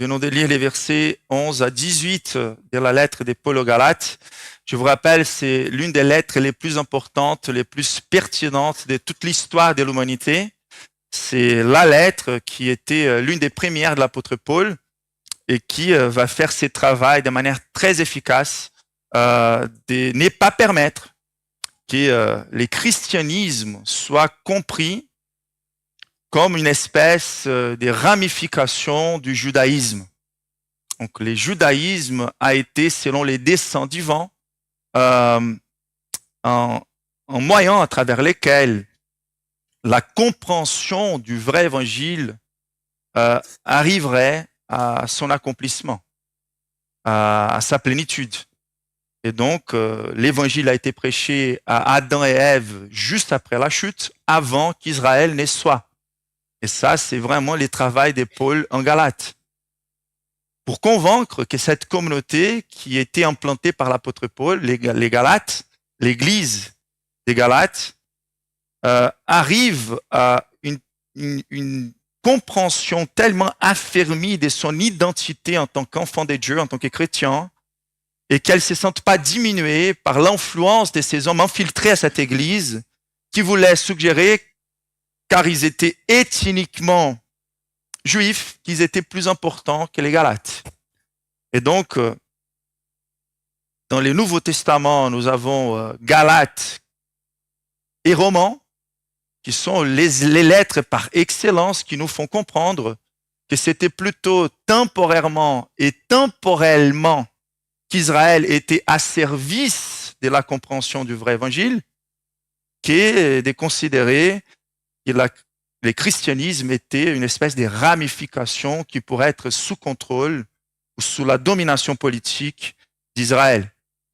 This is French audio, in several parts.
Venons de lire les versets 11 à 18 de la lettre de Paul aux Galates. Je vous rappelle, c'est l'une des lettres les plus importantes, les plus pertinentes de toute l'histoire de l'humanité. C'est la lettre qui était l'une des premières de l'apôtre Paul et qui va faire ses travaux de manière très efficace de ne pas permettre que le christianisme soit compris comme une espèce de ramification du judaïsme. Donc, le judaïsme a été, selon les desseins divins, un moyen à travers lequel la compréhension du vrai évangile arriverait à son accomplissement, à sa plénitude. Et donc, l'évangile a été prêché à Adam et Ève juste après la chute, avant qu'Israël ne soit. Et ça, c'est vraiment le travail de Paul en Galates. Pour convaincre que cette communauté qui était implantée par l'apôtre Paul, les Galates, l'église des Galates, arrive à une compréhension tellement affermie de son identité en tant qu'enfant de Dieu, en tant que chrétien, et qu'elle ne se sente pas diminuée par l'influence de ces hommes infiltrés à cette église qui voulaient suggérer, car ils étaient ethniquement juifs, qu'ils étaient plus importants que les Galates. Et donc, dans le Nouveau Testament, nous avons Galates et Romans, qui sont les lettres par excellence qui nous font comprendre que c'était plutôt temporairement et temporellement qu'Israël était à service de la compréhension du vrai évangile, que de considérer que le christianisme était une espèce de ramification qui pourrait être sous contrôle ou sous la domination politique d'Israël.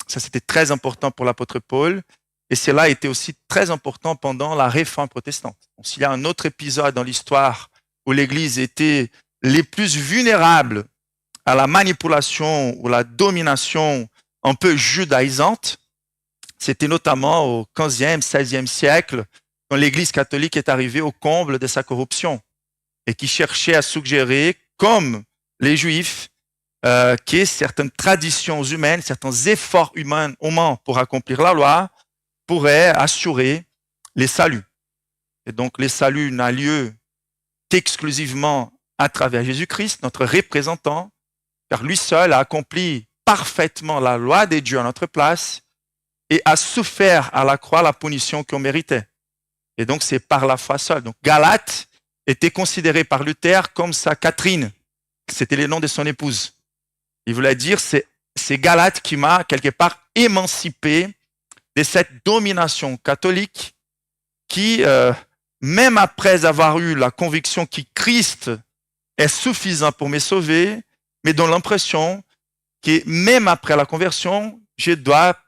Ça, c'était très important pour l'apôtre Paul, et cela était aussi très important pendant la réforme protestante. Donc, s'il y a un autre épisode dans l'histoire où l'Église était les plus vulnérables à la manipulation ou la domination un peu judaïsante, c'était notamment au 15e, 16e siècle, quand l'Église catholique est arrivée au comble de sa corruption et qui cherchait à suggérer, comme les Juifs, que certaines traditions humaines, certains efforts humains pour accomplir la loi pourraient assurer les saluts. Et donc, le salut n'a lieu qu'exclusivement à travers Jésus-Christ, notre représentant, car lui seul a accompli parfaitement la loi de Dieu à notre place et a souffert à la croix la punition qu'on méritait. Et donc, c'est par la foi seule. Donc, Galate était considéré par Luther comme sa Catherine. C'était le nom de son épouse. Il voulait dire, c'est Galate qui m'a quelque part émancipé de cette domination catholique qui, même après avoir eu la conviction que Christ est suffisant pour me sauver, mais dont l'impression que même après la conversion, je dois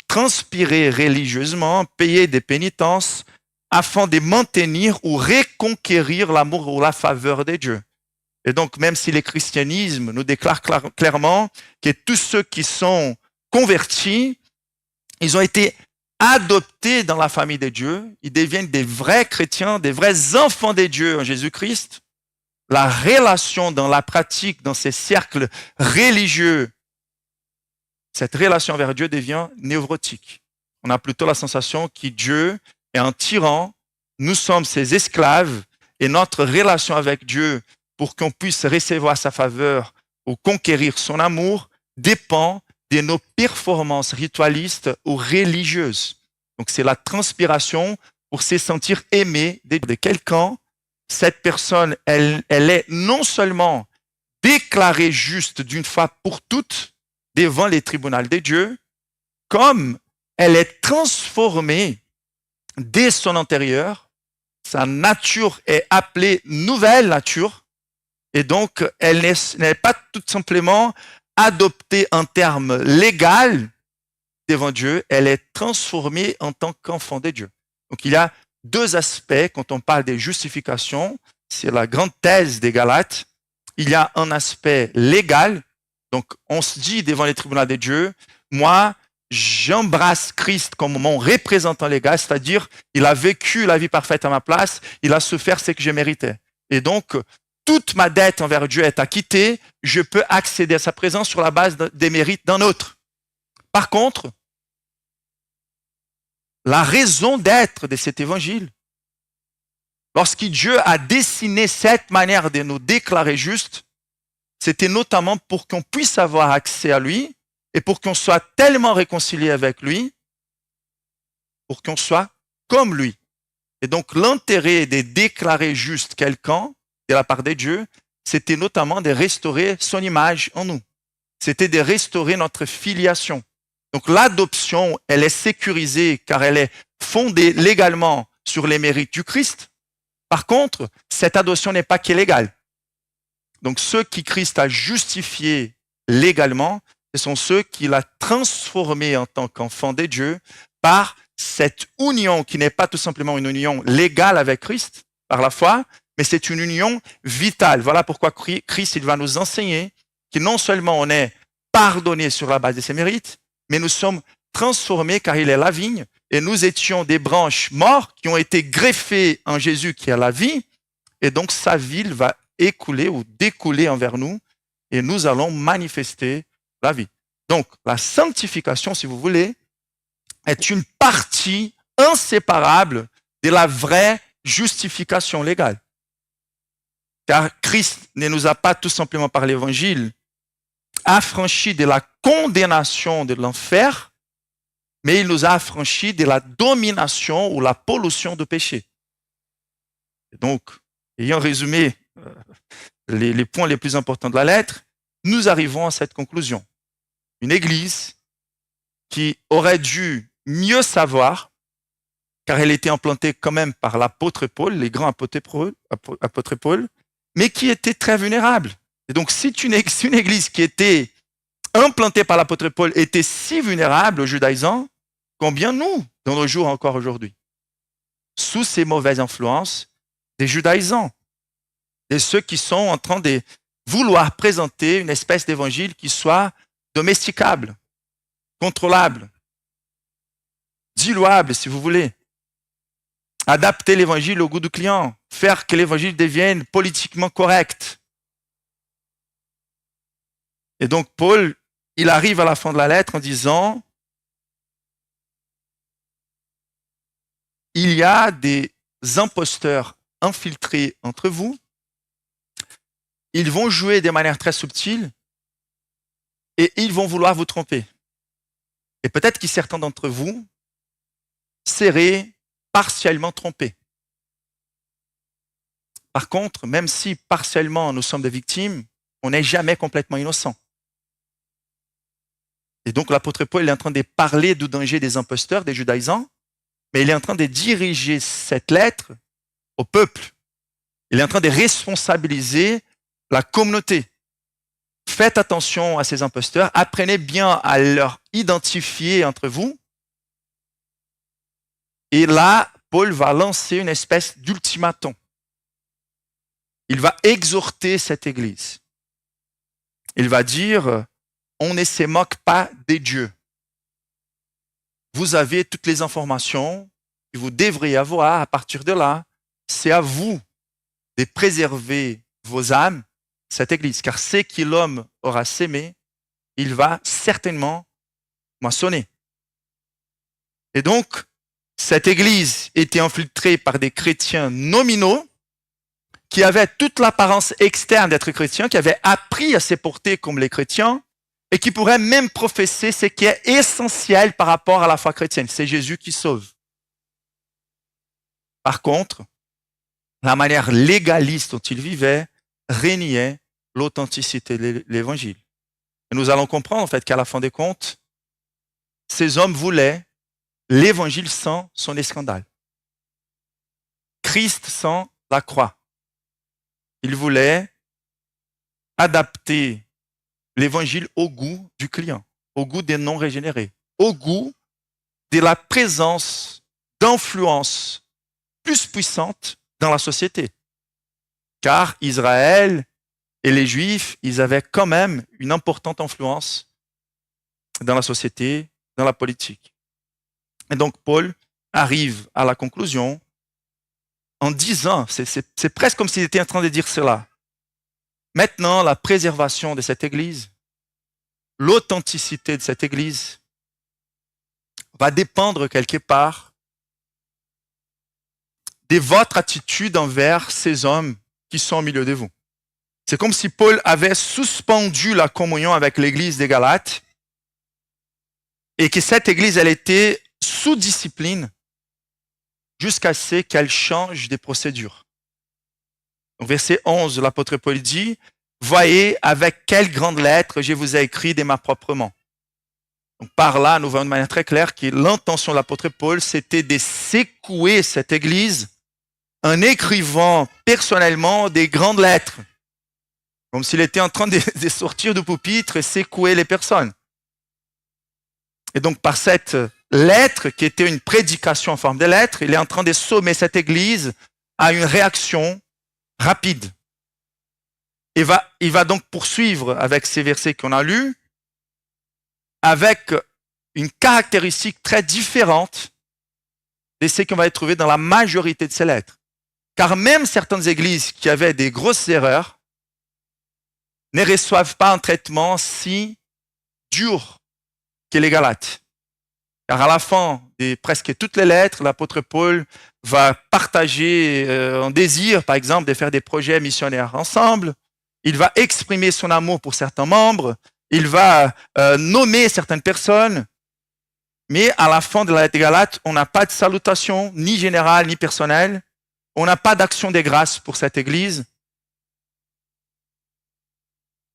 transpirer religieusement, payer des pénitences afin de maintenir ou reconquérir l'amour ou la faveur de Dieu. Et donc, même si le christianisme nous déclare clairement que tous ceux qui sont convertis, ils ont été adoptés dans la famille de Dieu, ils deviennent des vrais chrétiens, des vrais enfants de Dieu en Jésus-Christ. La relation dans la pratique, dans ces cercles religieux, cette relation vers Dieu devient névrotique. On a plutôt la sensation que Dieu est un tyran, nous sommes ses esclaves, et notre relation avec Dieu, pour qu'on puisse recevoir sa faveur ou conquérir son amour, dépend de nos performances ritualistes ou religieuses. Donc, c'est la transpiration pour se sentir aimé de quelqu'un. Cette personne, elle est non seulement déclarée juste d'une fois pour toutes devant les tribunaux de Dieu, comme elle est transformée dès son intérieur. Sa nature est appelée nouvelle nature, et donc elle n'est pas tout simplement adoptée en termes légaux devant Dieu, elle est transformée en tant qu'enfant de Dieu. Donc il y a deux aspects quand on parle des justifications, c'est la grande thèse des Galates. Il y a un aspect légal, donc on se dit devant les tribunaux de Dieu, moi j'embrasse Christ comme mon représentant légal, c'est-à-dire il a vécu la vie parfaite à ma place, il a souffert ce que je méritais. Et donc toute ma dette envers Dieu est acquittée, je peux accéder à sa présence sur la base des mérites d'un autre. Par contre, la raison d'être de cet évangile, lorsque Dieu a dessiné cette manière de nous déclarer justes, c'était notamment pour qu'on puisse avoir accès à lui et pour qu'on soit tellement réconcilié avec lui, pour qu'on soit comme lui. Et donc l'intérêt de déclarer juste quelqu'un de la part de Dieu, c'était notamment de restaurer son image en nous. C'était de restaurer notre filiation. Donc l'adoption, elle est sécurisée car elle est fondée légalement sur les mérites du Christ. Par contre, cette adoption n'est pas qu'illégale. Donc ceux qui Christ a justifiés légalement, ce sont ceux qu'il a transformés en tant qu'enfants de Dieu par cette union qui n'est pas tout simplement une union légale avec Christ par la foi, mais c'est une union vitale. Voilà pourquoi Christ il va nous enseigner que non seulement on est pardonné sur la base de ses mérites, mais nous sommes transformés car il est la vigne et nous étions des branches mortes qui ont été greffées en Jésus qui est la vie et donc sa vie va écouler ou découler envers nous et nous allons manifester la vie. Donc la sanctification, si vous voulez, est une partie inséparable de la vraie justification légale. Car Christ ne nous a pas tout simplement par l'évangile affranchis de la condamnation de l'enfer, mais il nous a affranchis de la domination ou la pollution du péché. Et donc, ayant résumé les points les plus importants de la lettre, nous arrivons à cette conclusion. Une église qui aurait dû mieux savoir, car elle était implantée quand même par l'apôtre Paul, les grands apôtres Paul, mais qui était très vulnérable. Et donc, si une église qui était implantée par l'apôtre Paul était si vulnérable aux judaïsants, combien nous, dans nos jours encore aujourd'hui, sous ces mauvaises influences des judaïsants, de ceux qui sont en train de vouloir présenter une espèce d'évangile qui soit domesticable, contrôlable, diluable, si vous voulez. Adapter l'évangile au goût du client, faire que l'évangile devienne politiquement correct. Et donc Paul, il arrive à la fin de la lettre en disant, il y a des imposteurs infiltrés entre vous, ils vont jouer de manière très subtile et ils vont vouloir vous tromper. Et peut-être que certains d'entre vous seraient partiellement trompés. Par contre, même si partiellement nous sommes des victimes, on n'est jamais complètement innocent. Et donc l'apôtre Paul est en train de parler du danger des imposteurs, des judaïsants, mais il est en train de diriger cette lettre au peuple. Il est en train de responsabiliser la communauté. Faites attention à ces imposteurs, apprenez bien à leur identifier entre vous. Et là, Paul va lancer une espèce d'ultimatum. Il va exhorter cette église. Il va dire, on ne se moque pas des dieux. Vous avez toutes les informations que vous devriez avoir à partir de là. C'est à vous de préserver vos âmes, cette église. Car ce que l'homme aura sémé, il va certainement moissonner. Et donc, cette église était infiltrée par des chrétiens nominaux qui avaient toute l'apparence externe d'être chrétiens, qui avaient appris à se porter comme les chrétiens et qui pourraient même professer ce qui est essentiel par rapport à la foi chrétienne. C'est Jésus qui sauve. Par contre, la manière légaliste dont ils vivaient régnait l'authenticité de l'évangile. Et nous allons comprendre en fait qu'à la fin des comptes, ces hommes voulaient l'évangile sans son scandale. Christ sans la croix. Ils voulaient adapter l'évangile au goût du client, au goût des non-régénérés, au goût de la présence d'influences plus puissantes dans la société. Car Israël et les Juifs, ils avaient quand même une importante influence dans la société, dans la politique. Et donc Paul arrive à la conclusion en disant, c'est presque comme s'il était en train de dire cela, Maintenant, la préservation de cette Église, l'authenticité de cette Église va dépendre quelque part de votre attitude envers ces hommes qui sont au milieu de vous. C'est comme si Paul avait suspendu la communion avec l'Église des Galates et que cette Église, elle était sous discipline jusqu'à ce qu'elle change des procédures. Donc, verset 11, l'apôtre Paul dit, « Voyez avec quelle grande lettre je vous ai écrit de ma propre main. » Donc, par là, nous voyons de manière très claire que l'intention de l'apôtre Paul, c'était de secouer cette Église en écrivant personnellement des grandes lettres, comme s'il était en train de sortir du pupitre et secouer les personnes. Et donc, par cette lettre, qui était une prédication en forme de lettre, il est en train de sommer cette Église à une réaction rapide. Il va donc poursuivre avec ces versets qu'on a lus, avec une caractéristique très différente de ce qu'on va trouver dans la majorité de ces lettres. Car même certaines églises qui avaient des grosses erreurs ne reçoivent pas un traitement si dur que les Galates. Car à la fin de presque toutes les lettres, l'apôtre Paul va partager un désir, par exemple, de faire des projets missionnaires ensemble. Il va exprimer son amour pour certains membres. Il va nommer certaines personnes. Mais à la fin de la lettre des Galates, on n'a pas de salutation, ni générale, ni personnelle. On n'a pas d'action de grâce pour cette église.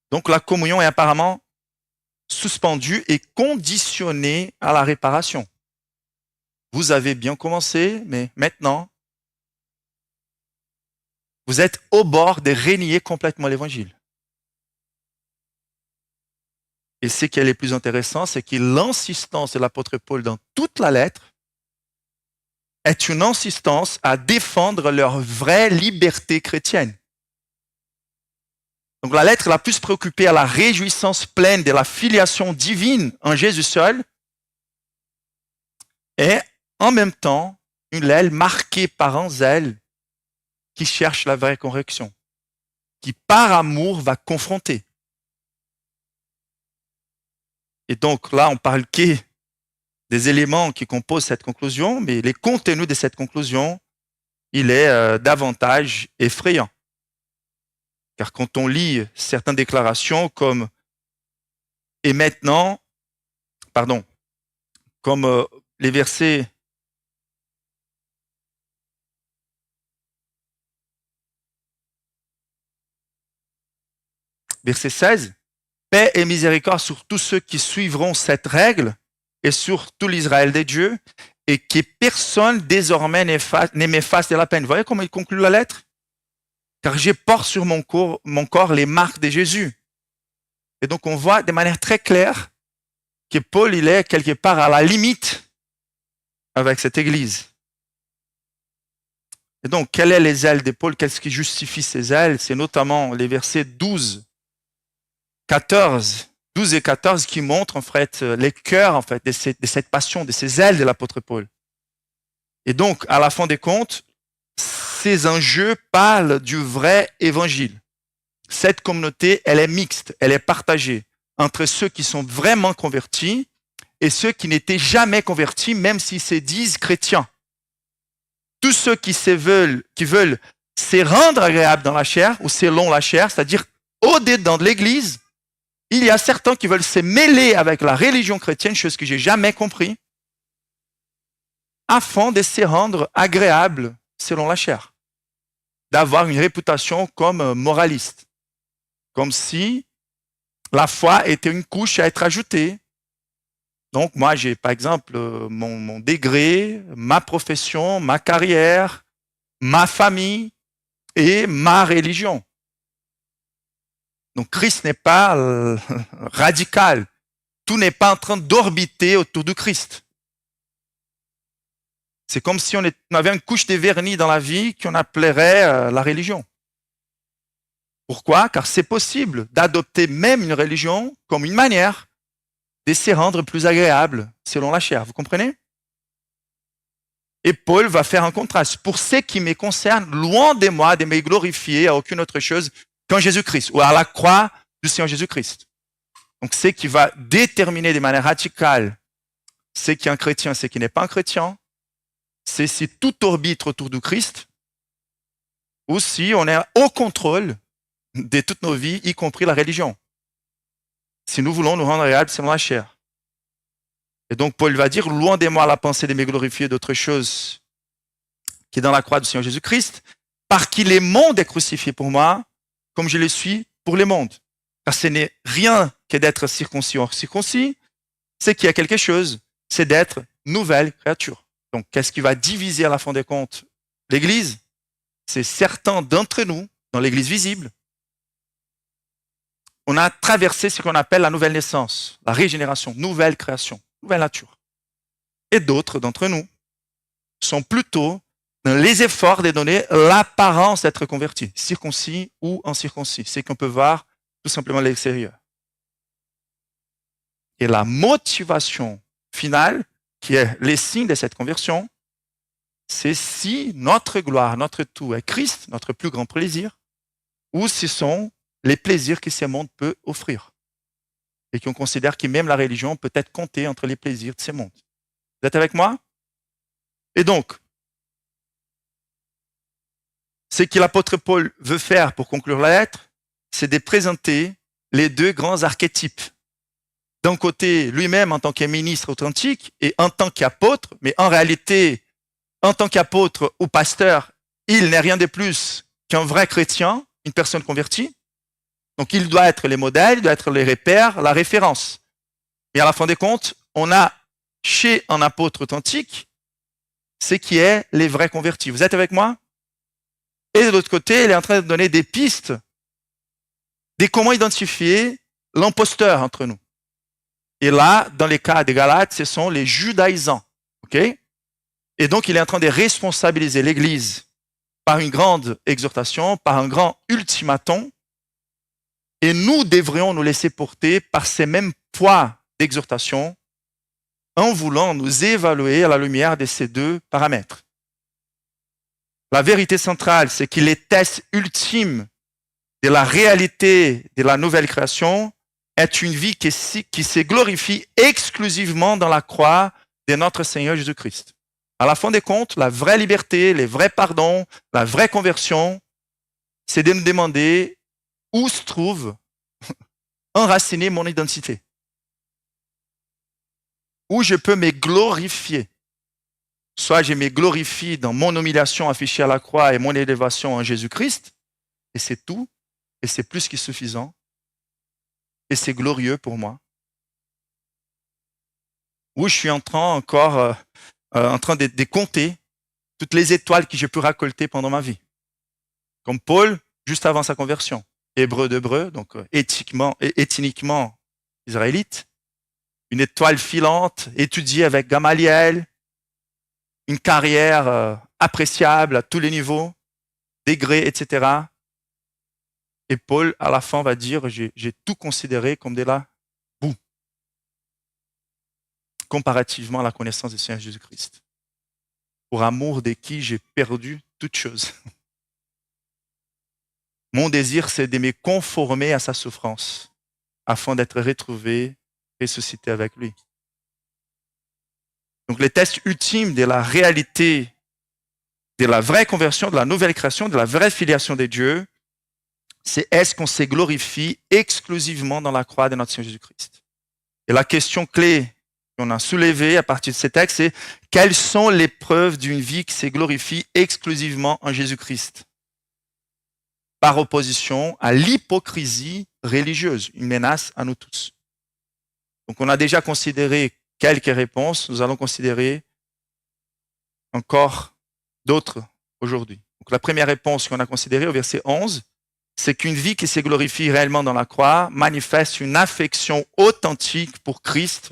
Donc la communion est apparemment suspendue et conditionnée à la réparation. Vous avez bien commencé, mais maintenant, vous êtes au bord de renier complètement l'évangile. Et ce qui est le plus intéressant, c'est que l'insistance de l'apôtre Paul dans toute la lettre est une insistance à défendre leur vraie liberté chrétienne. Donc la lettre la plus préoccupée à la réjouissance pleine de la filiation divine en Jésus seul est en même temps une lettre marquée par un zèle qui cherche la vraie correction, qui par amour va confronter. Et donc là, on parle que des éléments qui composent cette conclusion, mais les contenus de cette conclusion, il est davantage effrayant. Car quand on lit certaines déclarations comme « et maintenant », comme les versets verset 16, « Paix et miséricorde sur tous ceux qui suivront cette règle et sur tout l'Israël des dieux, et que personne désormais ne m'efface de la peine. » Vous voyez comment il conclut la lettre? Car je porte sur mon corps les marques de Jésus. Et donc on voit de manière très claire que Paul, il est quelque part à la limite avec cette église. Et donc, quelles sont les ailes de Paul? Qu'est-ce qui justifie ces ailes? C'est notamment les versets 12 et 14 qui montrent en fait les cœurs en fait, de cette passion, de ces ailes de l'apôtre Paul. Et donc, à la fin des comptes, ces enjeux parlent du vrai évangile. Cette communauté, elle est mixte, elle est partagée entre ceux qui sont vraiment convertis et ceux qui n'étaient jamais convertis, même s'ils se disent chrétiens. Tous ceux qui veulent se rendre agréables dans la chair ou selon la chair, c'est-à-dire au-dedans de l'église, il y a certains qui veulent se mêler avec la religion chrétienne, chose que j'ai jamais compris, afin de se rendre agréables selon la chair, d'avoir une réputation comme moraliste, comme si la foi était une couche à être ajoutée. Donc moi, j'ai par exemple mon degré, ma profession, ma carrière, ma famille et ma religion. Donc Christ n'est pas radical. Tout n'est pas en train d'orbiter autour de Christ. C'est comme si on avait une couche de vernis dans la vie qu'on appellerait la religion. Pourquoi? Car c'est possible d'adopter même une religion comme une manière de se rendre plus agréable selon la chair. Vous comprenez? Et Paul va faire un contraste. Pour ce qui me concerne, loin de moi de me glorifier à aucune autre chose qu'en Jésus-Christ, ou à la croix du Seigneur Jésus-Christ. Donc, ce qui va déterminer de manière radicale ce qui est un chrétien, ce qui n'est pas un chrétien, c'est si tout orbite autour du Christ, ou si on est au contrôle de toutes nos vies, y compris la religion. Si nous voulons nous rendre agréables selon la chair. Et donc, Paul va dire, loin de moi la pensée de me glorifier d'autre chose qui est dans la croix du Seigneur Jésus-Christ, par qui le monde est crucifié pour moi, comme je le suis pour le monde. Car ce n'est rien que d'être circoncis ou hors circoncis, c'est qu'il y a quelque chose, c'est d'être nouvelle créature. Donc, qu'est-ce qui va diviser à la fin des comptes l'Église? C'est certains d'entre nous, dans l'Église visible, on a traversé ce qu'on appelle la nouvelle naissance, la régénération, nouvelle création, nouvelle nature. Et d'autres d'entre nous sont plutôt dans les efforts de donner l'apparence d'être convertis, circoncis ou incirconcis. C'est qu'on peut voir tout simplement à l'extérieur. Et la motivation finale, qui est les signes de cette conversion, c'est si notre gloire, notre tout est Christ, notre plus grand plaisir, ou ce sont les plaisirs que ce monde peut offrir. Et qu'on considère que même la religion peut être comptée entre les plaisirs de ce monde. Vous êtes avec moi? Et donc, ce que l'apôtre Paul veut faire pour conclure la lettre, c'est de présenter les deux grands archétypes. D'un côté, lui-même en tant que ministre authentique et en tant qu'apôtre, mais en réalité, en tant qu'apôtre ou pasteur, il n'est rien de plus qu'un vrai chrétien, une personne convertie. Donc, il doit être les modèles, il doit être les repères, la référence. Mais à la fin des comptes, on a chez un apôtre authentique ce qui est les vrais convertis. Vous êtes avec moi? Et de l'autre côté, il est en train de donner des pistes de comment identifier l'imposteur entre nous. Et là, dans les cas des Galates, ce sont les judaïsants. OK? Et donc, il est en train de responsabiliser l'Église par une grande exhortation, par un grand ultimatum. Et nous devrions nous laisser porter par ces mêmes poids d'exhortation en voulant nous évaluer à la lumière de ces deux paramètres. La vérité centrale, c'est que les tests ultimes de la réalité de la nouvelle création est une vie qui se glorifie exclusivement dans la croix de notre Seigneur Jésus-Christ. À la fin des comptes, la vraie liberté, les vrais pardons, la vraie conversion, c'est de nous demander où se trouve enracinée mon identité. Où je peux me glorifier. Soit je me glorifie dans mon humiliation affichée à la croix et mon élévation en Jésus-Christ, et c'est tout, et c'est plus que suffisant, et c'est glorieux pour moi. Ou je suis en train de compter toutes les étoiles que j'ai pu récolter pendant ma vie. Comme Paul, juste avant sa conversion. Hébreu d'Hébreu, donc ethniquement israélite. Une étoile filante, étudiée avec Gamaliel, une carrière appréciable à tous les niveaux, degrés, etc. Et Paul, à la fin, va dire, j'ai tout considéré comme de la boue, comparativement à la connaissance du Seigneur Jésus-Christ, pour amour de qui j'ai perdu toute chose. Mon désir, c'est de me conformer à sa souffrance, afin d'être retrouvé, ressuscité avec lui. Donc, les tests ultimes de la réalité, de la vraie conversion, de la nouvelle création, de la vraie filiation de Dieu, c'est est-ce qu'on se glorifie exclusivement dans la croix de notre Seigneur Jésus-Christ? Et la question clé qu'on a soulevée à partir de ces textes, c'est quelles sont les preuves d'une vie qui se glorifie exclusivement en Jésus-Christ? Par opposition à l'hypocrisie religieuse, une menace à nous tous. Donc, on a déjà considéré quelques réponses. Nous allons considérer encore d'autres aujourd'hui. Donc, la première réponse qu'on a considérée au verset 11, c'est qu'une vie qui se glorifie réellement dans la croix manifeste une affection authentique pour Christ,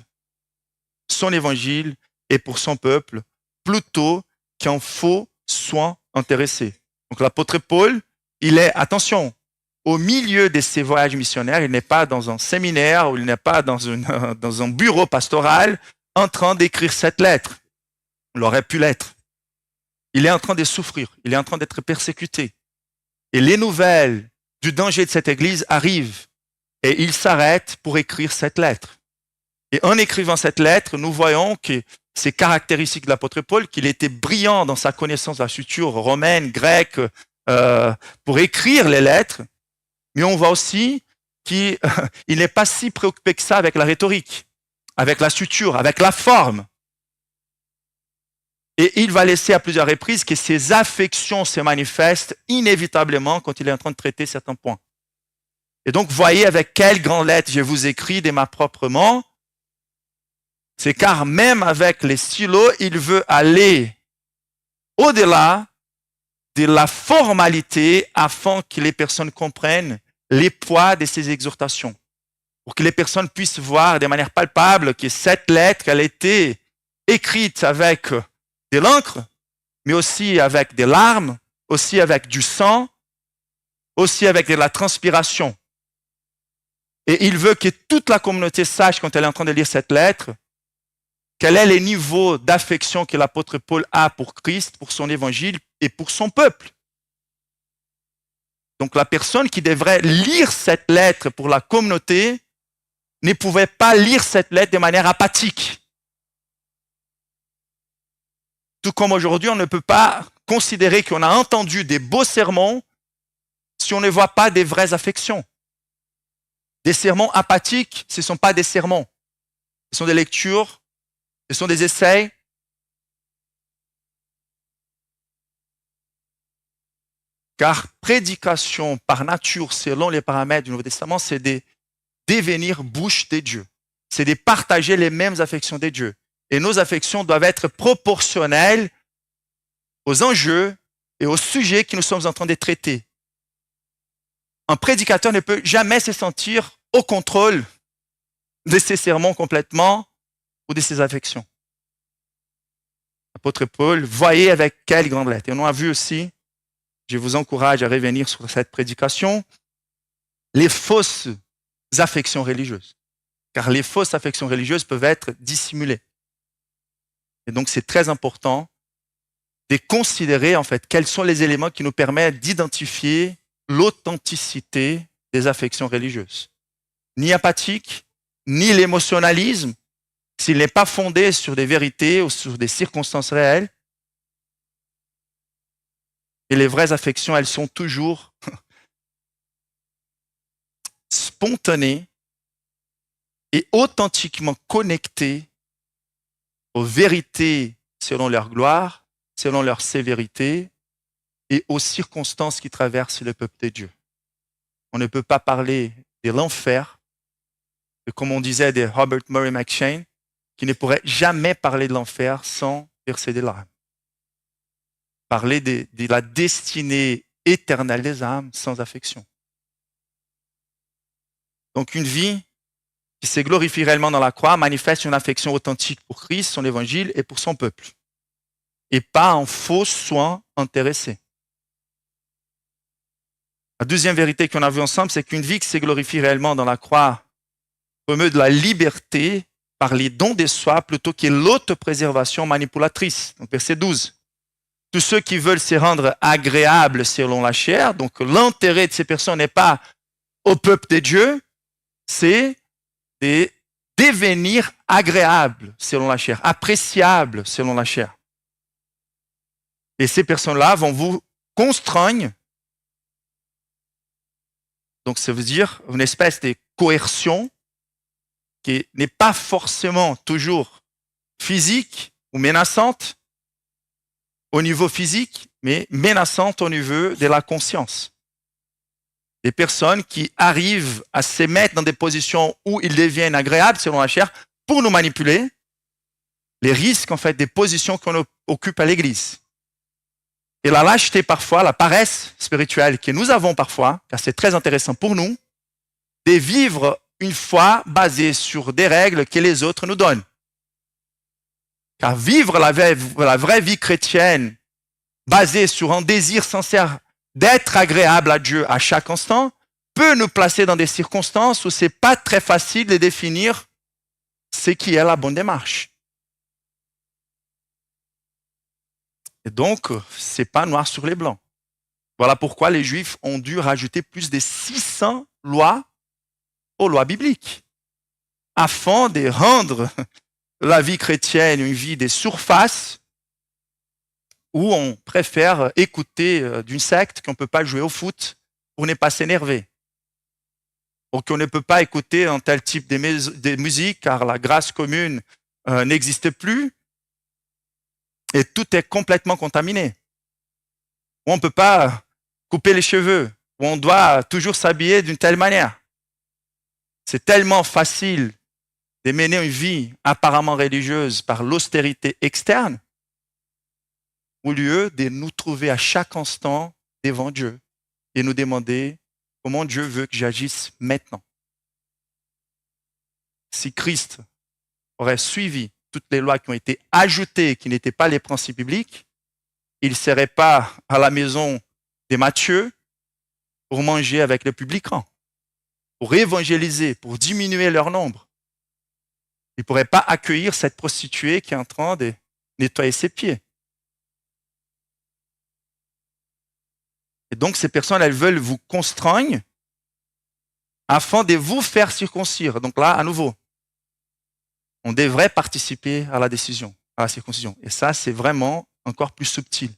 son évangile et pour son peuple, plutôt qu'un faux soin intéressé. Donc, l'apôtre Paul, il est, attention, au milieu de ses voyages missionnaires, il n'est pas dans un séminaire ou il n'est pas dans un bureau pastoral en train d'écrire cette lettre. Il aurait pu l'être. Il est en train de souffrir, il est en train d'être persécuté. Et les nouvelles du danger de cette église arrive et il s'arrête pour écrire cette lettre. Et en écrivant cette lettre, nous voyons que c'est caractéristique de l'apôtre Paul, qu'il était brillant dans sa connaissance de la culture romaine, grecque, pour écrire les lettres, mais on voit aussi qu'il n'est pas si préoccupé que ça avec la rhétorique, avec la suture, avec la forme. Et il va laisser à plusieurs reprises que ses affections se manifestent inévitablement quand il est en train de traiter certains points. Et donc, voyez avec quelle grande lettre je vous écris de ma propre main. C'est car même avec les stylos, il veut aller au-delà de la formalité afin que les personnes comprennent les poids de ces exhortations. Pour que les personnes puissent voir de manière palpable que cette lettre, elle a été écrite avec de l'encre, mais aussi avec des larmes, aussi avec du sang, aussi avec de la transpiration. Et il veut que toute la communauté sache, quand elle est en train de lire cette lettre, quel est le niveau d'affection que l'apôtre Paul a pour Christ, pour son évangile et pour son peuple. Donc la personne qui devrait lire cette lettre pour la communauté ne pouvait pas lire cette lettre de manière apathique. Tout comme aujourd'hui, on ne peut pas considérer qu'on a entendu des beaux sermons si on ne voit pas des vraies affections. Des sermons apathiques, ce ne sont pas des sermons. Ce sont des lectures, ce sont des essais. Car prédication par nature, selon les paramètres du Nouveau Testament, c'est de devenir bouche des dieux. C'est de partager les mêmes affections des dieux. Et nos affections doivent être proportionnelles aux enjeux et aux sujets que nous sommes en train de traiter. Un prédicateur ne peut jamais se sentir au contrôle de ses sermons complètement ou de ses affections. L'apôtre Paul, voyez avec quelle grande lettre. Et on a vu aussi, je vous encourage à revenir sur cette prédication, les fausses affections religieuses. Car les fausses affections religieuses peuvent être dissimulées. Et donc, c'est très important de considérer, en fait, quels sont les éléments qui nous permettent d'identifier l'authenticité des affections religieuses. Ni apathique, ni l'émotionnalisme, s'il n'est pas fondé sur des vérités ou sur des circonstances réelles. Et les vraies affections, elles sont toujours spontanées et authentiquement connectées aux vérités selon leur gloire, selon leur sévérité et aux circonstances qui traversent le peuple de Dieu. On ne peut pas parler de l'enfer, et comme on disait de Robert Murray McCheyne, qui ne pourrait jamais parler de l'enfer sans verser des larmes. Parler de la destinée éternelle des âmes sans affection. Donc une vie qui se glorifie réellement dans la croix manifeste une affection authentique pour Christ, son évangile et pour son peuple. Et pas un faux soin intéressé. La deuxième vérité qu'on a vue ensemble, c'est qu'une vie qui se glorifie réellement dans la croix promeut de la liberté par les dons de soi plutôt que l'autopréservation manipulatrice. Donc verset 12. Tous ceux qui veulent se rendre agréables selon la chair, donc l'intérêt de ces personnes n'est pas au peuple de Dieu, c'est de devenir agréables selon la chair, appréciables selon la chair. Et ces personnes-là vont vous contraindre. Donc ça veut dire une espèce de coercion qui n'est pas forcément toujours physique ou menaçante au niveau physique, mais menaçante au niveau de la conscience. Des personnes qui arrivent à se mettre dans des positions où ils deviennent agréables selon la chair pour nous manipuler, les risques en fait des positions qu'on occupe à l'église. Et la lâcheté parfois, la paresse spirituelle que nous avons parfois, car c'est très intéressant pour nous, de vivre une foi basée sur des règles que les autres nous donnent. Car vivre la vraie vie chrétienne basée sur un désir sincère d'être agréable à Dieu à chaque instant peut nous placer dans des circonstances où c'est pas très facile de définir ce qui est la bonne démarche. Et donc, c'est pas noir sur les blancs. Voilà pourquoi les Juifs ont dû rajouter plus de 600 lois aux lois bibliques, afin de rendre la vie chrétienne une vie des surfaces où on préfère écouter d'une secte qu'on ne peut pas jouer au foot pour ne pas s'énerver, ou qu'on ne peut pas écouter un tel type de musique car la grâce commune n'existe plus et tout est complètement contaminé. Où on ne peut pas couper les cheveux, où on doit toujours s'habiller d'une telle manière. C'est tellement facile de mener une vie apparemment religieuse par l'austérité externe, au lieu de nous trouver à chaque instant devant Dieu et nous demander comment Dieu veut que j'agisse maintenant. Si Christ aurait suivi toutes les lois qui ont été ajoutées, qui n'étaient pas les principes bibliques, il ne serait pas à la maison des Matthieu pour manger avec les publicains, pour évangéliser, pour diminuer leur nombre. Il ne pourrait pas accueillir cette prostituée qui est en train de nettoyer ses pieds. Et donc, ces personnes, elles veulent vous contraindre afin de vous faire circoncire. Donc là, à nouveau, on devrait participer à la décision, à la circoncision. Et ça, c'est vraiment encore plus subtil.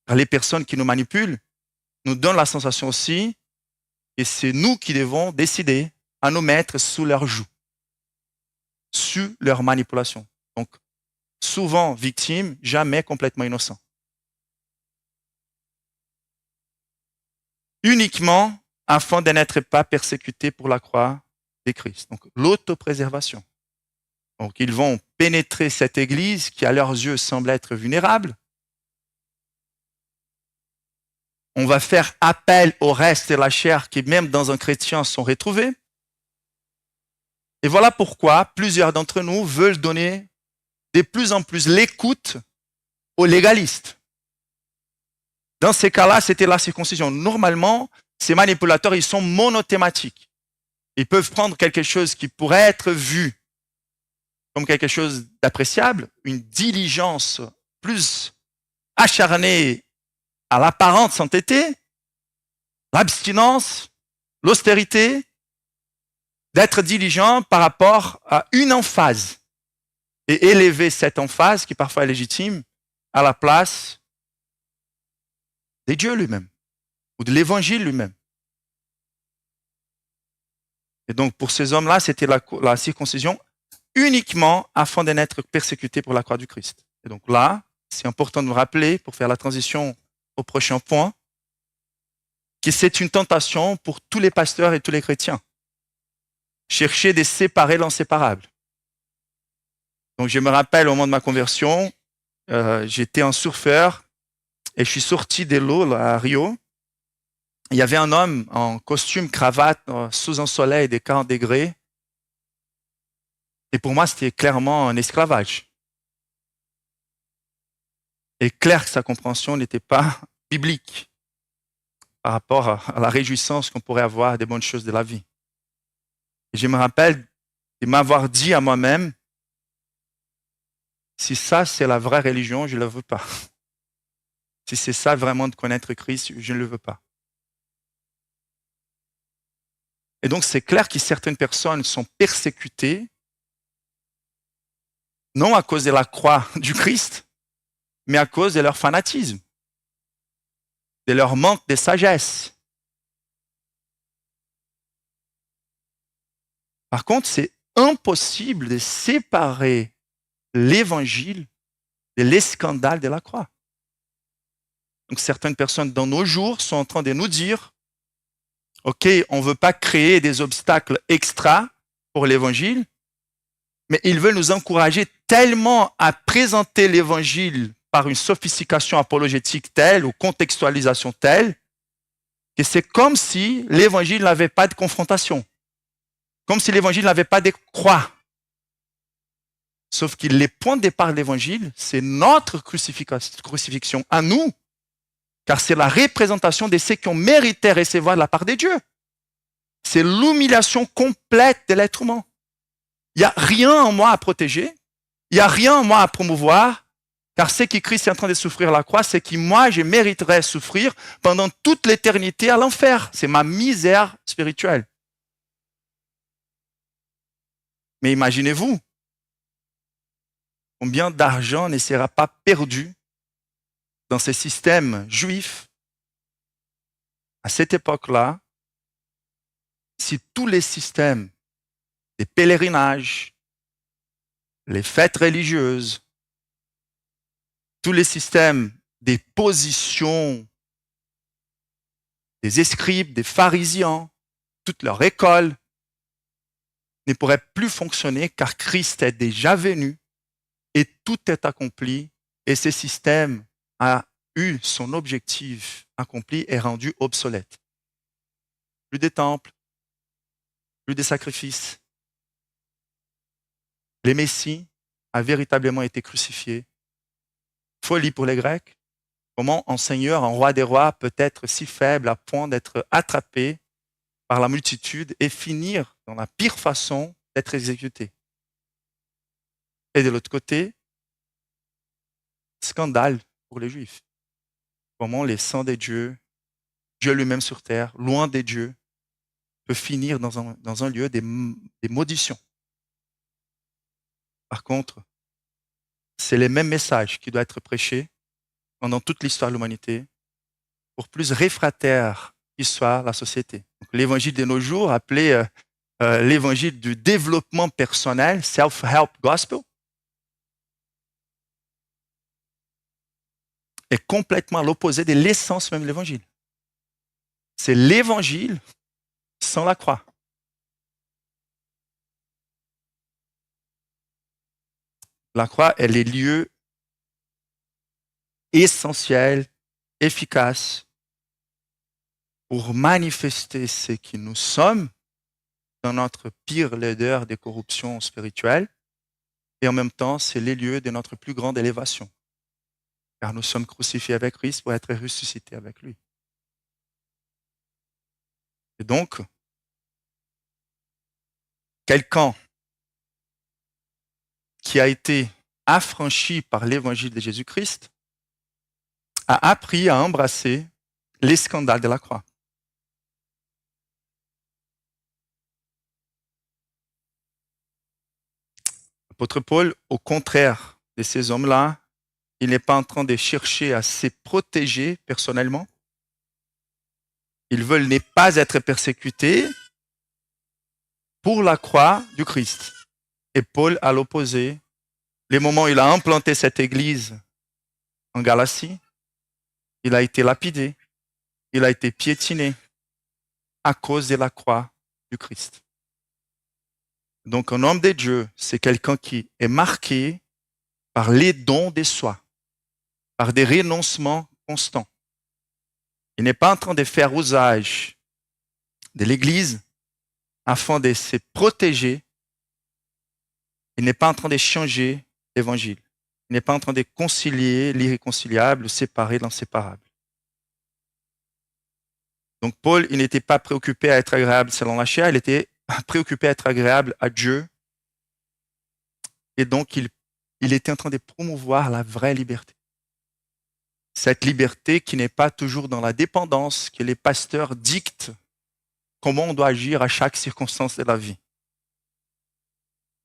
Car les personnes qui nous manipulent nous donnent la sensation aussi que c'est nous qui devons décider à nous mettre sous leur joug, sous leur manipulation. Donc, souvent victimes, jamais complètement innocents. Uniquement afin de n'être pas persécutés pour la croix de Christ. Donc, l'autopréservation. Donc, ils vont pénétrer cette église qui, à leurs yeux, semble être vulnérable. On va faire appel au reste de la chair qui, même dans un chrétien, sont retrouvés. Et voilà pourquoi plusieurs d'entre nous veulent donner de plus en plus l'écoute aux légalistes. Dans ces cas-là, c'était la circoncision. Normalement, ces manipulateurs, ils sont monothématiques. Ils peuvent prendre quelque chose qui pourrait être vu comme quelque chose d'appréciable, une diligence plus acharnée à l'apparente sainteté, l'abstinence, l'austérité, d'être diligent par rapport à une emphase et élever cette emphase, qui parfois est légitime, à la place de Dieu lui-même ou de l'évangile lui-même. Et donc, pour ces hommes-là, c'était la circoncision uniquement afin de n'être persécutés pour la croix du Christ. Et donc là, c'est important de nous rappeler, pour faire la transition au prochain point, que c'est une tentation pour tous les pasteurs et tous les chrétiens. Chercher de séparer l'inséparable. Donc je me rappelle au moment de ma conversion, j'étais un surfeur et je suis sorti de l'eau là, à Rio. Il y avait un homme en costume, cravate, sous un soleil de 40 degrés. Et pour moi, c'était clairement un esclavage. Et clair que sa compréhension n'était pas biblique par rapport à la réjouissance qu'on pourrait avoir des bonnes choses de la vie. Et je me rappelle de m'avoir dit à moi-même, si ça c'est la vraie religion, je ne la veux pas. Si c'est ça vraiment de connaître Christ, je ne le veux pas. Et donc c'est clair que certaines personnes sont persécutées, non à cause de la croix du Christ, mais à cause de leur fanatisme, de leur manque de sagesse. Par contre, c'est impossible de séparer l'évangile de l'escandale de la croix. Donc certaines personnes dans nos jours sont en train de nous dire, OK, on ne veut pas créer des obstacles extra pour l'évangile, mais ils veulent nous encourager tellement à présenter l'évangile par une sophistication apologétique telle ou contextualisation telle, que c'est comme si l'évangile n'avait pas de confrontation. Comme si l'évangile n'avait pas de croix. Sauf que les points de départ de l'évangile, c'est notre crucifixion à nous, car c'est la représentation de ceux qui ont mérité recevoir de la part de Dieu. C'est l'humiliation complète de l'être humain. Il n'y a rien en moi à protéger, il n'y a rien en moi à promouvoir, Car ce qui Christ est en train de souffrir à la croix, c'est que moi, je mériterais souffrir pendant toute l'éternité à l'enfer. C'est ma misère spirituelle. Mais imaginez-vous, combien d'argent ne sera pas perdu dans ces systèmes juifs à cette époque-là, si tous les systèmes des pèlerinages, les fêtes religieuses, tous les systèmes des positions des scribes, des pharisiens, toute leur école ne pourrait plus fonctionner car Christ est déjà venu et tout est accompli et ce système a eu son objectif accompli et rendu obsolète. Plus de temples, plus de sacrifices. Le Messie a véritablement été crucifié. Folie pour les Grecs. Comment un seigneur, un roi des rois peut être si faible à point d'être attrapé par la multitude et finir dans la pire façon d'être exécuté. Et de l'autre côté, scandale pour les Juifs. Comment les saints de Dieu, Dieu lui-même sur terre, loin des dieux, peut finir dans un lieu des mauditions. Par contre, c'est les mêmes messages qui doivent être prêchés pendant toute l'histoire de l'humanité pour plus réfractaire qu'il soit la société. Donc, l'évangile de nos jours, appelé l'évangile du développement personnel, self-help gospel, est complètement à l'opposé de l'essence même de l'évangile. C'est l'évangile sans la croix. La croix est le lieu essentiel, efficace pour manifester ce que nous sommes dans notre pire laideur de corruption spirituelle et en même temps, c'est le lieu de notre plus grande élévation. Car nous sommes crucifiés avec Christ pour être ressuscités avec lui. Et donc, quelqu'un qui a été affranchi par l'évangile de Jésus-Christ a appris à embrasser les scandales de la croix. L'apôtre Paul, au contraire de ces hommes-là, il n'est pas en train de chercher à se protéger personnellement. Ils veulent ne pas être persécutés pour la croix du Christ. Et Paul, à l'opposé, les moments où il a implanté cette église en Galatie, il a été lapidé, il a été piétiné à cause de la croix du Christ. Donc un homme de Dieu, c'est quelqu'un qui est marqué par les dons de soi, par des renoncements constants. Il n'est pas en train de faire usage de l'Église afin de se protéger. Il n'est pas en train de changer l'Évangile. Il n'est pas en train de concilier l'irréconciliable, séparer l'inséparable. Donc Paul, il n'était pas préoccupé à être agréable selon la chair, il était préoccupé à être agréable à Dieu. Et donc, il était en train de promouvoir la vraie liberté. Cette liberté qui n'est pas toujours dans la dépendance, que les pasteurs dictent comment on doit agir à chaque circonstance de la vie.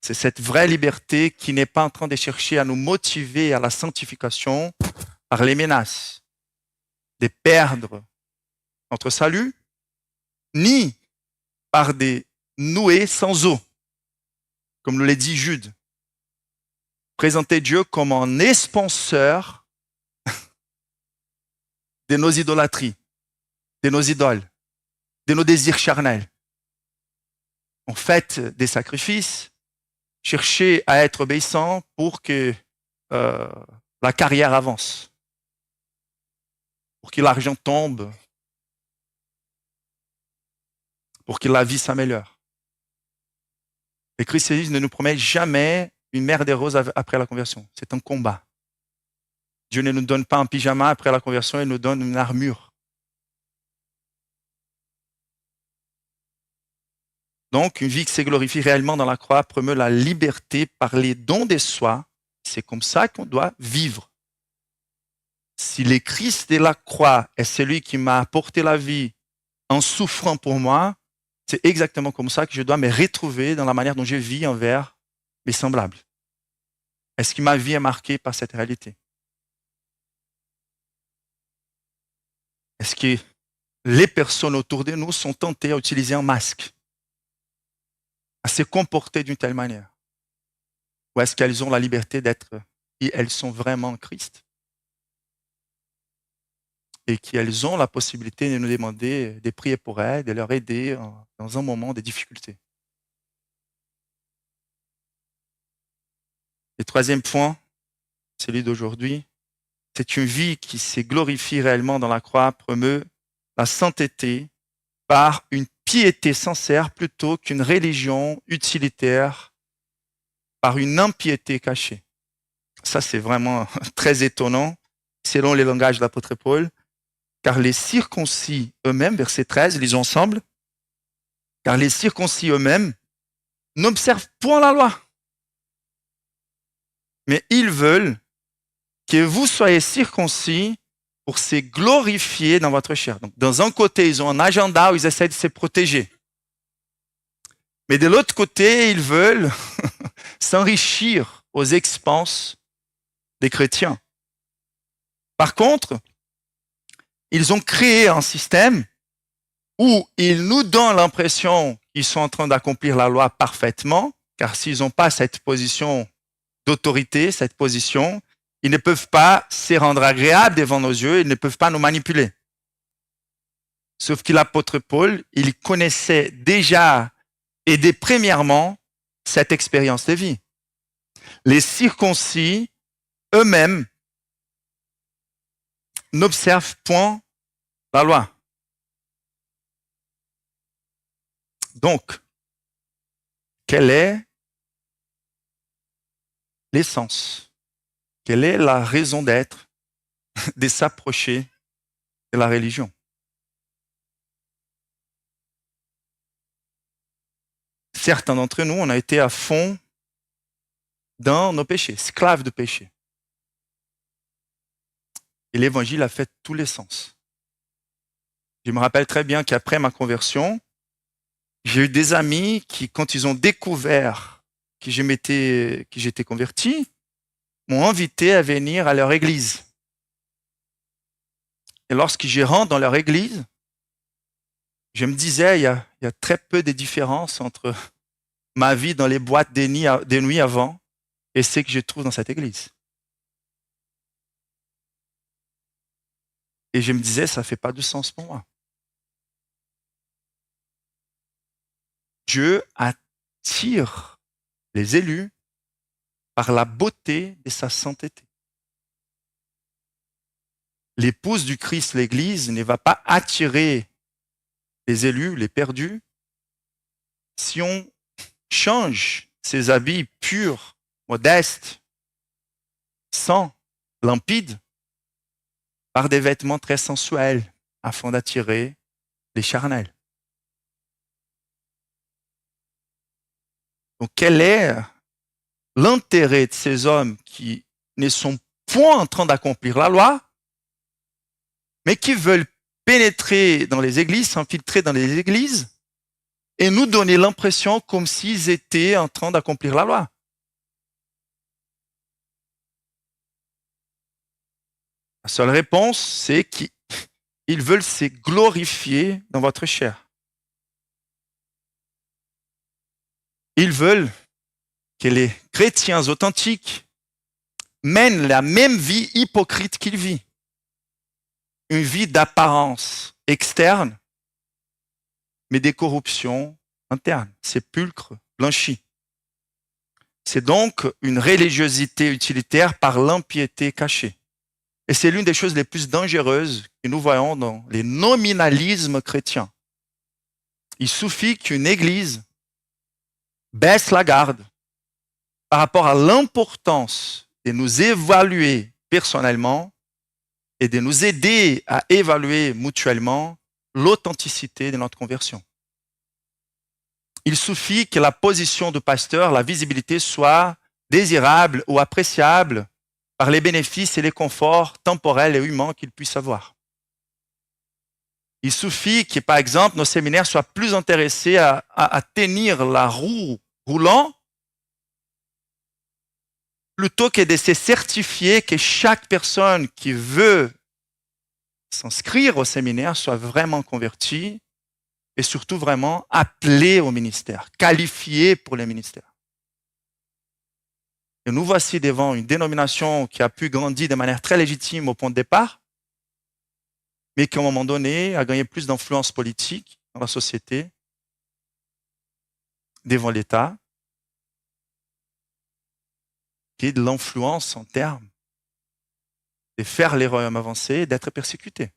C'est cette vraie liberté qui n'est pas en train de chercher à nous motiver à la sanctification par les menaces, de perdre notre salut, ni par des nouées sans eau, comme le dit Jude. Présenter Dieu comme un expenseur de nos idolâtries, de nos idoles, de nos désirs charnels. On fait des sacrifices, chercher à être obéissant pour que la carrière avance, pour que l'argent tombe, pour que la vie s'améliore. Le christianisme ne nous promet jamais une mer des roses après la conversion. C'est un combat. Dieu ne nous donne pas un pyjama après la conversion, il nous donne une armure. Donc, une vie qui se glorifie réellement dans la croix promeut la liberté par les dons de soi. C'est comme ça qu'on doit vivre. si le Christ de la croix est celui qui m'a apporté la vie en souffrant pour moi, c'est exactement comme ça que je dois me retrouver dans la manière dont je vis envers mes semblables. Est-ce que ma vie est marquée par cette réalité? Est-ce que les personnes autour de nous sont tentées à utiliser un masque, à se comporter d'une telle manière? Ou est-ce qu'elles ont la liberté d'être qui elles sont vraiment en Christ? Et qu'elles ont la possibilité de nous demander de prier pour elles, de leur aider dans un moment de difficulté. Le troisième point, celui d'aujourd'hui, c'est une vie qui se glorifie réellement dans la croix, promeut la sainteté par une piété sincère plutôt qu'une religion utilitaire par une impiété cachée. Ça, c'est vraiment très étonnant, selon les langages de l'apôtre Paul, car les circoncis eux-mêmes, verset 13, lisons ensemble, car les circoncis eux-mêmes n'observent point la loi, mais ils veulent que vous soyez circoncis pour se glorifier dans votre chair. Donc, dans un côté, ils ont un agenda où ils essaient de se protéger. Mais de l'autre côté, ils veulent s'enrichir aux expenses des chrétiens. Par contre, ils ont créé un système où ils nous donnent l'impression qu'ils sont en train d'accomplir la loi parfaitement, car s'ils n'ont pas cette position d'autorité, cette position, ils ne peuvent pas se rendre agréables devant nos yeux, ils ne peuvent pas nous manipuler. Sauf que l'apôtre Paul, il connaissait déjà et dès premièrement cette expérience de vie. Les circoncis eux-mêmes n'observent point la loi. Donc, quelle est l'essence? Quelle est la raison d'être de s'approcher de la religion? Certains d'entre nous, on a été à fond dans nos péchés, esclaves de péché. Et l'évangile a fait tous les sens. Je me rappelle très bien qu'après ma conversion, j'ai eu des amis qui, quand ils ont découvert que j'étais converti, m'ont invité à venir à leur église. Et lorsque je rentre dans leur église, je me disais, il y a très peu de différence entre ma vie dans les boîtes des nuits avant et ce que je trouve dans cette église. Et je me disais, ça ne fait pas de sens pour moi. Dieu attire les élus par la beauté de sa sainteté. L'épouse du Christ, l'Église, ne va pas attirer les élus, les perdus, si on change ses habits purs, modestes, sans, limpides, par des vêtements très sensuels, afin d'attirer les charnels. Donc, quel est l'intérêt de ces hommes qui ne sont point en train d'accomplir la loi, mais qui veulent pénétrer dans les églises, s'infiltrer dans les églises, et nous donner l'impression comme s'ils étaient en train d'accomplir la loi? La seule réponse, c'est qu'ils veulent se glorifier dans votre chair. Ils veulent que les chrétiens authentiques mènent la même vie hypocrite qu'ils vivent. Une vie d'apparence externe, mais des corruptions internes, sépulcre blanchi. C'est donc une religiosité utilitaire par l'impiété cachée. Et c'est l'une des choses les plus dangereuses que nous voyons dans les nominalismes chrétiens. Il suffit qu'une église baisse la garde par rapport à l'importance de nous évaluer personnellement et de nous aider à évaluer mutuellement l'authenticité de notre conversion. Il suffit que la position de pasteur, la visibilité soit désirable ou appréciable par les bénéfices et les conforts temporels et humains qu'ils puissent avoir. Il suffit que, par exemple, nos séminaires soient plus intéressés à tenir la roue roulant plutôt que de se certifier que chaque personne qui veut s'inscrire au séminaire soit vraiment convertie et surtout vraiment appelée au ministère, qualifiée pour le ministère. Et nous voici devant une dénomination qui a pu grandir de manière très légitime au point de départ, mais qui, à un moment donné, a gagné plus d'influence politique dans la société, devant l'État, qui est de l'influence en termes de faire les royaumes avancer et d'être persécutés.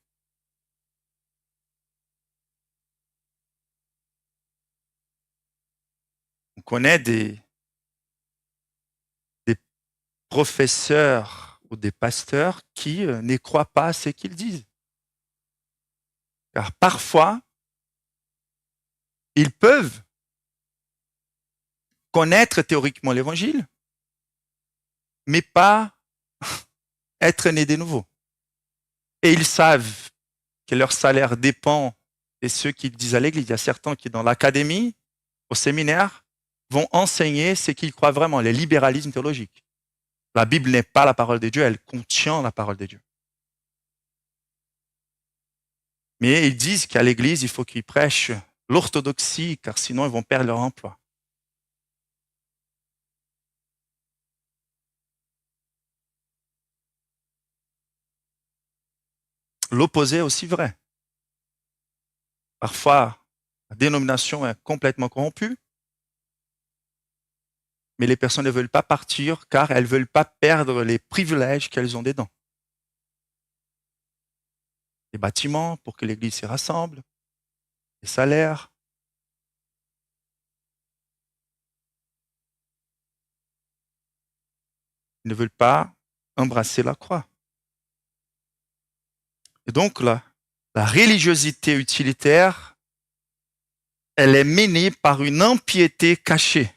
On connaît des professeurs ou des pasteurs qui ne croient pas à ce qu'ils disent. Car parfois, ils peuvent connaître théoriquement l'évangile, mais pas être nés de nouveau. Et ils savent que leur salaire dépend de ceux qu'ils disent à l'église. Il y a certains qui, dans l'académie, au séminaire, vont enseigner ce qu'ils croient vraiment, le libéralisme théologique. La Bible n'est pas la parole de Dieu, elle contient la parole de Dieu. Mais ils disent qu'à l'église, il faut qu'ils prêchent l'orthodoxie, car sinon ils vont perdre leur emploi. L'opposé est aussi vrai. Parfois, la dénomination est complètement corrompue, mais les personnes ne veulent pas partir car elles ne veulent pas perdre les privilèges qu'elles ont dedans. Les bâtiments pour que l'église s'y rassemble, les salaires. Ils ne veulent pas embrasser la croix. Et donc, la religiosité utilitaire, elle est menée par une impiété cachée.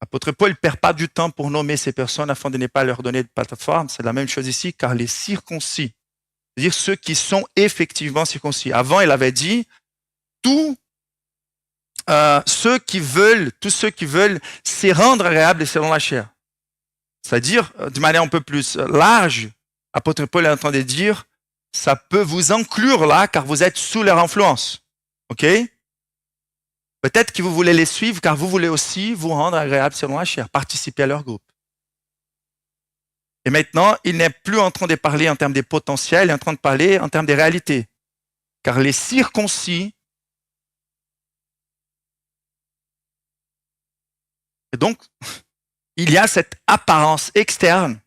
L'apôtre Paul ne perd pas du temps pour nommer ces personnes afin de ne pas leur donner de plateforme. C'est la même chose ici, car les circoncis, c'est-à-dire ceux qui sont effectivement circoncis. Avant, il avait dit, tous ceux qui veulent se rendre agréables selon la chair. C'est-à-dire, de manière un peu plus large, l'apôtre Paul est en train de dire, ça peut vous inclure là, car vous êtes sous leur influence. OK? Peut-être que vous voulez les suivre, car vous voulez aussi vous rendre agréable selon la chair, participer à leur groupe. Et maintenant, il n'est plus en train de parler en termes de potentiel, il est en train de parler en termes de réalité. Car les circoncis, et donc, il y a cette apparence externe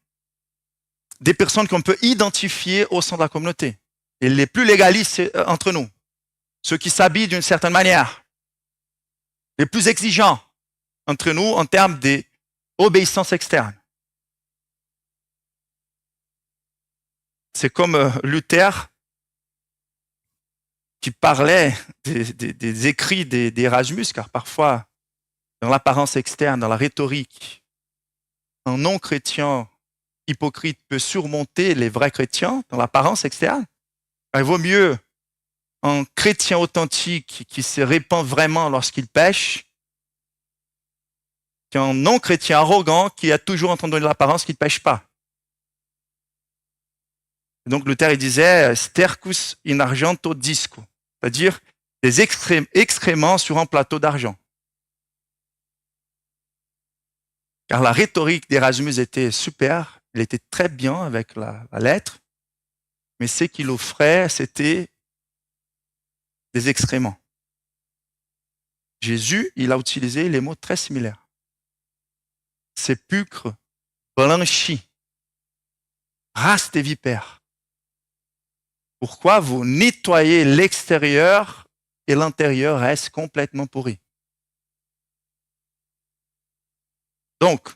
des personnes qu'on peut identifier au sein de la communauté. Et les plus légalistes entre nous, ceux qui s'habillent d'une certaine manière, les plus exigeants entre nous en termes d'obéissance externe. C'est comme Luther qui parlait des écrits d'Erasmus, car parfois, dans l'apparence externe, dans la rhétorique, un non-chrétien hypocrite peut surmonter les vrais chrétiens dans l'apparence externe. Il vaut mieux un chrétien authentique qui se répand vraiment lorsqu'il pêche qu'un non-chrétien arrogant qui est toujours en train de donner l'apparence qu'il ne pêche pas. Et donc Luther il disait « stercus in argento disco », c'est-à-dire des excréments sur un plateau d'argent. Car la rhétorique d'Erasmus était super, il était très bien avec la lettre, mais ce qu'il offrait, c'était des excréments. Jésus, il a utilisé les mots très similaires. Sépulcre blanchi, race des vipères. Pourquoi vous nettoyez l'extérieur et l'intérieur reste complètement pourri? Donc,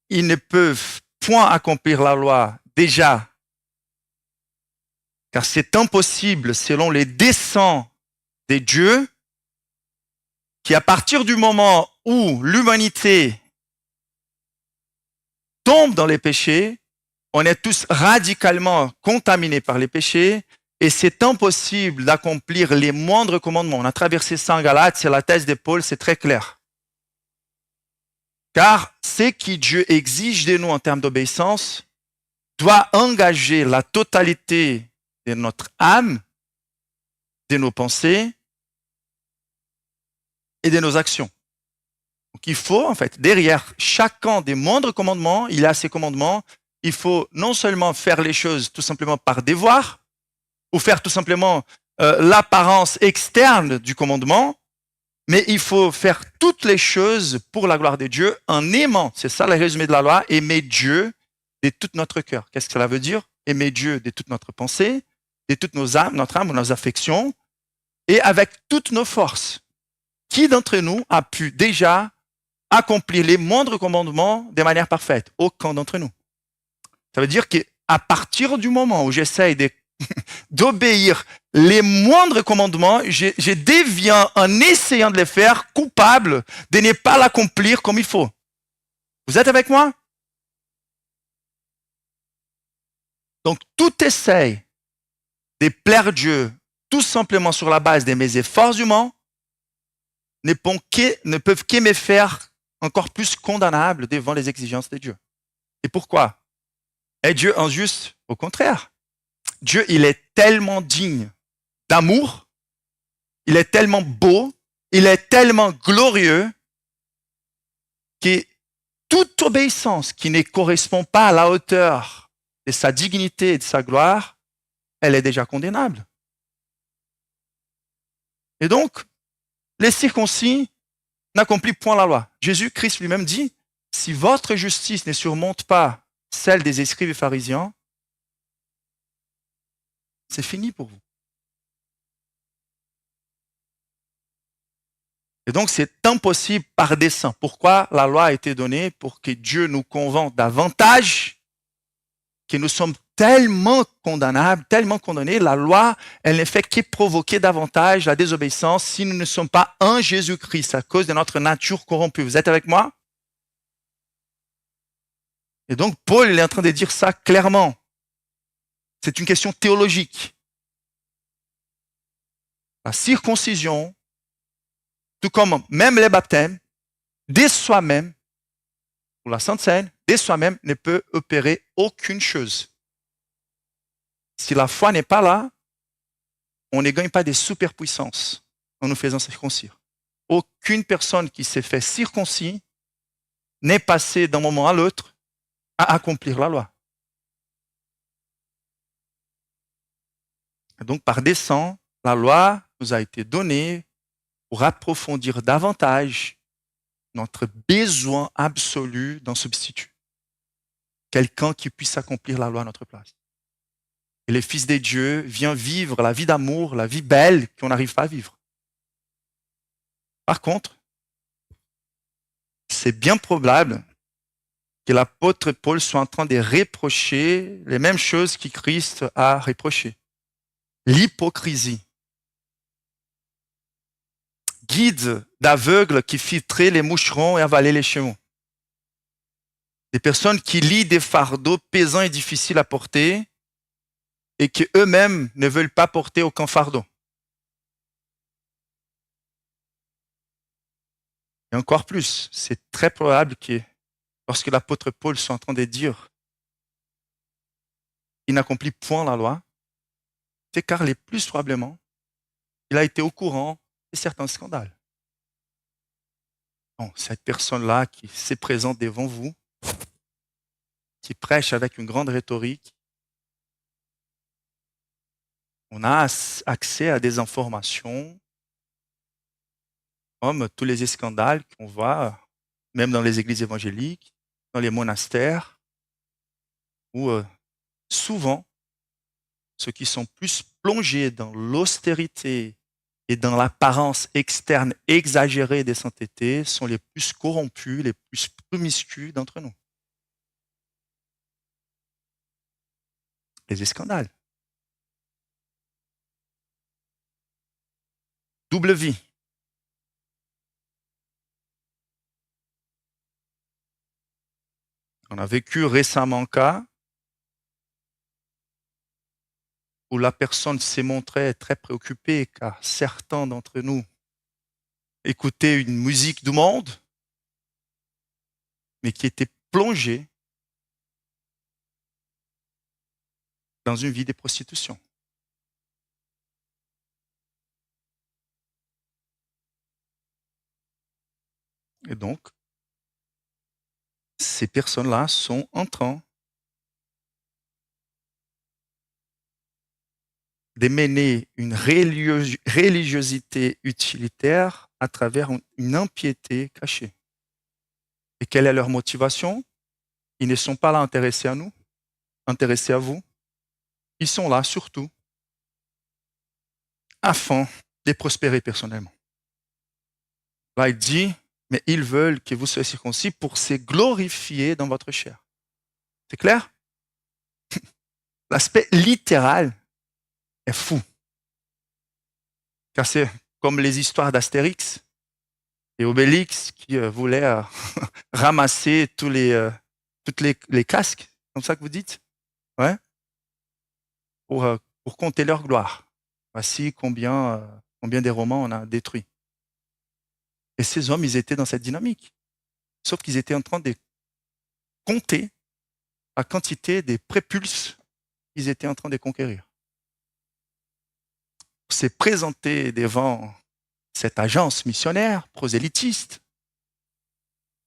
ils ne peuvent point accomplir la loi déjà, car c'est impossible selon les desseins des dieux, qui à partir du moment où l'humanité tombe dans les péchés, on est tous radicalement contaminés par les péchés et c'est impossible d'accomplir les moindres commandements. On a traversé ça en Galates, c'est la thèse de Paul, c'est très clair. Car ce que Dieu exige de nous en termes d'obéissance doit engager la totalité de notre âme, de nos pensées et de nos actions. Donc il faut, en fait, derrière chacun des moindres commandements, il y a ces commandements, il faut non seulement faire les choses tout simplement par devoir, ou faire tout simplement l'apparence externe du commandement, mais il faut faire toutes les choses pour la gloire de Dieu en aimant, c'est ça le résumé de la loi, aimer Dieu de tout notre cœur. Qu'est-ce que cela veut dire? Aimer Dieu de toute notre pensée, de toutes nos âmes, notre âme, nos affections, et avec toutes nos forces. Qui d'entre nous a pu déjà accomplir les moindres commandements de manière parfaite? Aucun d'entre nous. Ça veut dire qu'à partir du moment où j'essaye d'obéir les moindres commandements, je deviens, en essayant de les faire, coupable de ne pas l'accomplir comme il faut. Vous êtes avec moi? Donc, tout essaye de plaire Dieu tout simplement sur la base de mes efforts humains ne peuvent que me faire encore plus condamnable devant les exigences de Dieu. Et pourquoi? Est Dieu injuste? Au contraire. Dieu, il est tellement digne d'amour, il est tellement beau, il est tellement glorieux que toute obéissance qui ne correspond pas à la hauteur de sa dignité et de sa gloire, elle est déjà condamnable. Et donc, les circoncis n'accomplissent point la loi. Jésus-Christ lui-même dit, si votre justice ne surmonte pas celle des escribes et pharisiens, c'est fini pour vous. Et donc, c'est impossible par dessein. Pourquoi la loi a été donnée? Pour que Dieu nous convainc davantage que nous sommes tellement condamnables, tellement condamnés. La loi, elle ne fait que provoquer davantage la désobéissance si nous ne sommes pas en Jésus-Christ à cause de notre nature corrompue. Vous êtes avec moi? Et donc, Paul il est en train de dire ça clairement. C'est une question théologique. La circoncision, tout comme même les baptêmes, dès soi-même, pour la Sainte Seine, dès soi-même, ne peut opérer aucune chose. Si la foi n'est pas là, on ne gagne pas des superpuissances en nous faisant circoncire. Aucune personne qui s'est fait circoncis n'est passée d'un moment à l'autre à accomplir la loi. Et donc, par dessein, la loi nous a été donnée pour approfondir davantage notre besoin absolu d'un substitut. Quelqu'un qui puisse accomplir la loi à notre place. Et le Fils de Dieu vient vivre la vie d'amour, la vie belle qu'on n'arrive pas à vivre. Par contre, c'est bien probable que l'apôtre Paul soit en train de reprocher les mêmes choses que Christ a reprochées. L'hypocrisie. Guide d'aveugles qui filtraient les moucherons et avalaient les chameaux. Des personnes qui lient des fardeaux pesants et difficiles à porter et qui eux-mêmes ne veulent pas porter aucun fardeau. Et encore plus, c'est très probable que lorsque l'apôtre Paul soit en train de dire il n'accomplit point la loi, c'est car les plus probablement, il a été au courant de certains scandales. Bon, cette personne-là qui se présente devant vous, qui prêche avec une grande rhétorique, on a accès à des informations comme tous les scandales qu'on voit, même dans les églises évangéliques, dans les monastères, où souvent, ceux qui sont plus plongés dans l'austérité et dans l'apparence externe exagérée des saintetés sont les plus corrompus, les plus promiscueux d'entre nous. Les scandales. Double vie. On a vécu récemment un cas où la personne s'est montrée très préoccupée car certains d'entre nous écoutaient une musique du monde, mais qui était plongée dans une vie de prostitution. Et donc, ces personnes-là sont en train de mener une religiosité utilitaire à travers une impiété cachée. Et quelle est leur motivation? Ils ne sont pas là intéressés à nous, intéressés à vous. Ils sont là surtout afin de prospérer personnellement. Là, il dit, mais ils veulent que vous soyez circoncis pour se glorifier dans votre chair. C'est clair? L'aspect littéral est fou. Car c'est comme les histoires d'Astérix et Obélix qui voulaient ramasser tous les casques, comme ça que vous dites, ouais, pour compter leur gloire. Voici combien des romans on a détruits. Et ces hommes, ils étaient dans cette dynamique. Sauf qu'ils étaient en train de compter la quantité des prépulses qu'ils étaient en train de conquérir. C'est présenté devant cette agence missionnaire, prosélytiste,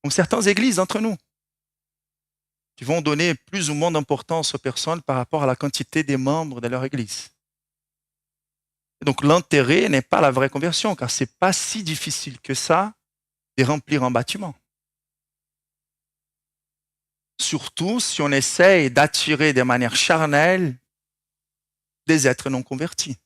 comme certaines églises entre nous, qui vont donner plus ou moins d'importance aux personnes par rapport à la quantité des membres de leur église. Et donc l'intérêt n'est pas la vraie conversion, car ce n'est pas si difficile que ça de remplir un bâtiment. Surtout si on essaye d'attirer de manière charnelle des êtres non convertis.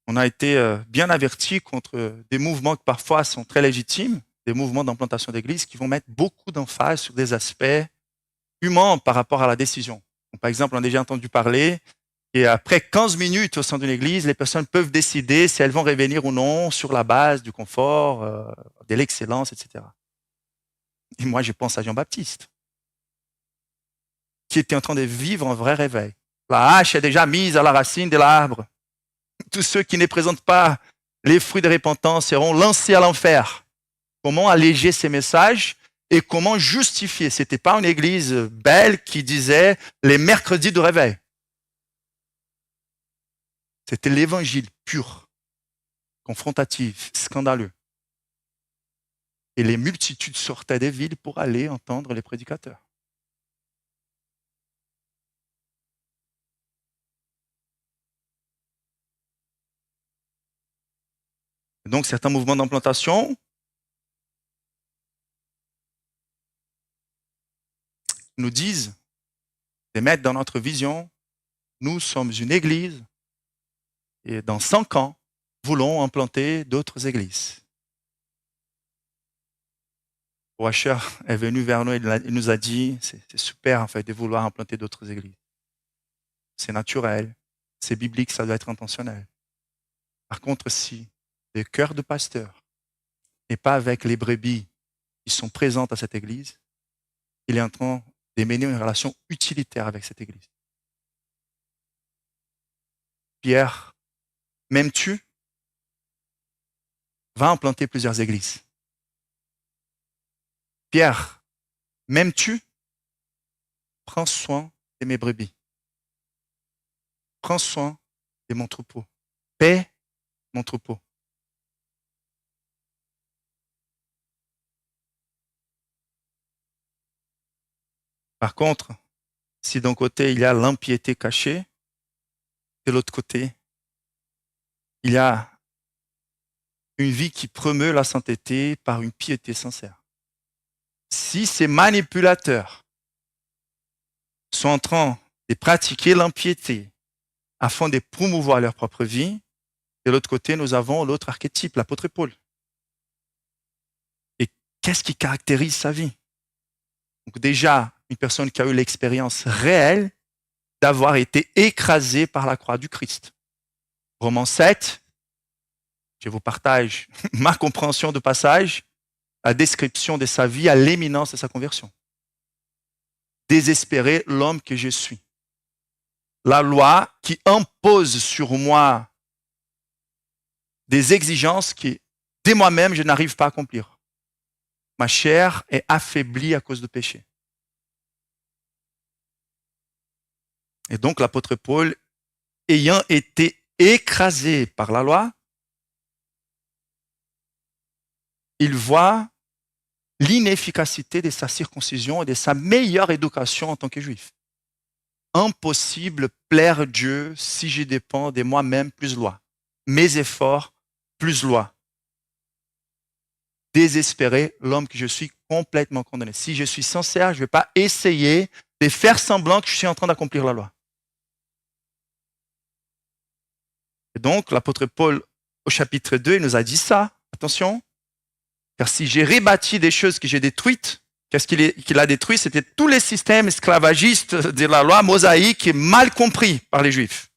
On a été bien avertis contre des mouvements qui parfois sont très légitimes, des mouvements d'implantation d'église qui vont mettre beaucoup d'emphase sur des aspects humains par rapport à la décision. Donc, par exemple, on a déjà entendu parler et après 15 minutes au sein d'une église, les personnes peuvent décider si elles vont revenir ou non sur la base du confort, de l'excellence, etc. Et moi, je pense à Jean-Baptiste, qui était en train de vivre un vrai réveil. La hache est déjà mise à la racine de l'arbre. Tous ceux qui ne présentent pas les fruits de repentance seront lancés à l'enfer. Comment alléger ces messages et comment justifier? Ce n'était pas une église belle qui disait les mercredis de réveil. C'était l'évangile pur, confrontatif, scandaleux. Et les multitudes sortaient des villes pour aller entendre les prédicateurs. Donc certains mouvements d'implantation nous disent de mettre dans notre vision, nous sommes une église et dans 5 ans, voulons implanter d'autres églises. Washer est venu vers nous et il nous a dit, c'est super en fait de vouloir implanter d'autres églises. C'est naturel, c'est biblique, ça doit être intentionnel. Par contre, si le cœur de pasteur n'est pas avec les brebis qui sont présentes à cette église, il est en train de mener une relation utilitaire avec cette église. Pierre, m'aimes-tu? Va implanter plusieurs églises. Pierre, m'aimes-tu? Prends soin de mes brebis. Prends soin de mon troupeau. Paie mon troupeau. Par contre, si d'un côté il y a l'impiété cachée, de l'autre côté, il y a une vie qui promeut la sainteté par une piété sincère. Si ces manipulateurs sont en train de pratiquer l'impiété afin de promouvoir leur propre vie, de l'autre côté, nous avons l'autre archétype, l'apôtre Paul. Et qu'est-ce qui caractérise sa vie? Donc déjà, une personne qui a eu l'expérience réelle d'avoir été écrasée par la croix du Christ. Romains 7, je vous partage ma compréhension du passage, la description de sa vie à l'éminence de sa conversion. Désespéré, l'homme que je suis. La loi qui impose sur moi des exigences qui, dès moi-même, je n'arrive pas à accomplir. Ma chair est affaiblie à cause du péché. Et donc l'apôtre Paul, ayant été écrasé par la loi, il voit l'inefficacité de sa circoncision et de sa meilleure éducation en tant que juif. Impossible plaire Dieu si je dépends de moi-même plus loi. Mes efforts plus loi. Désespéré, l'homme que je suis complètement condamné. Si je suis sincère, je ne vais pas essayer de faire semblant que je suis en train d'accomplir la loi. Et donc, l'apôtre Paul, au chapitre 2, il nous a dit ça. Attention, car si j'ai rebâti des choses que j'ai détruites, qu'est-ce qu'il a détruit? C'était tous les systèmes esclavagistes de la loi mosaïque mal compris par les Juifs.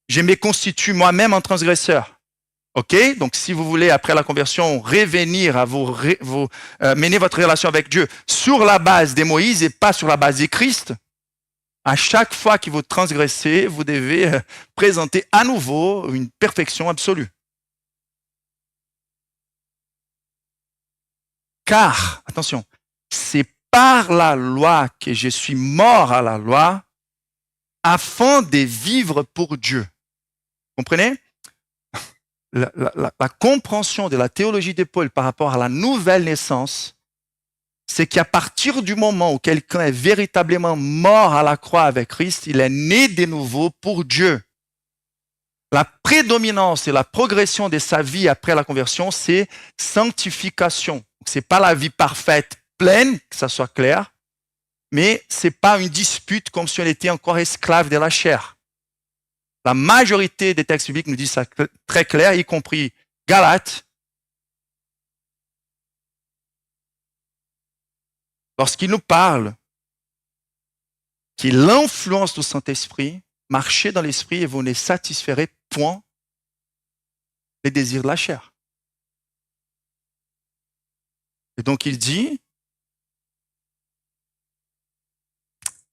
Je me constitue moi-même en transgresseur. Ok, donc si vous voulez, après la conversion, revenir à mener votre relation avec Dieu sur la base de Moïse et pas sur la base de Christ, à chaque fois que vous transgressez, vous devez présenter à nouveau une perfection absolue. Car, attention, c'est par la loi que je suis mort à la loi afin de vivre pour Dieu. Comprenez? La compréhension de la théologie de Paul par rapport à la nouvelle naissance, c'est qu'à partir du moment où quelqu'un est véritablement mort à la croix avec Christ, il est né de nouveau pour Dieu. La prédominance et la progression de sa vie après la conversion, c'est sanctification. Ce n'est pas la vie parfaite, pleine, que ça soit clair, mais ce n'est pas une dispute comme si on était encore esclave de la chair. La majorité des textes bibliques nous disent ça très clair, y compris Galates. Lorsqu'il nous parle que l'influence du Saint-Esprit, marchez dans l'Esprit et vous ne satisferez point les désirs de la chair. Et donc il dit,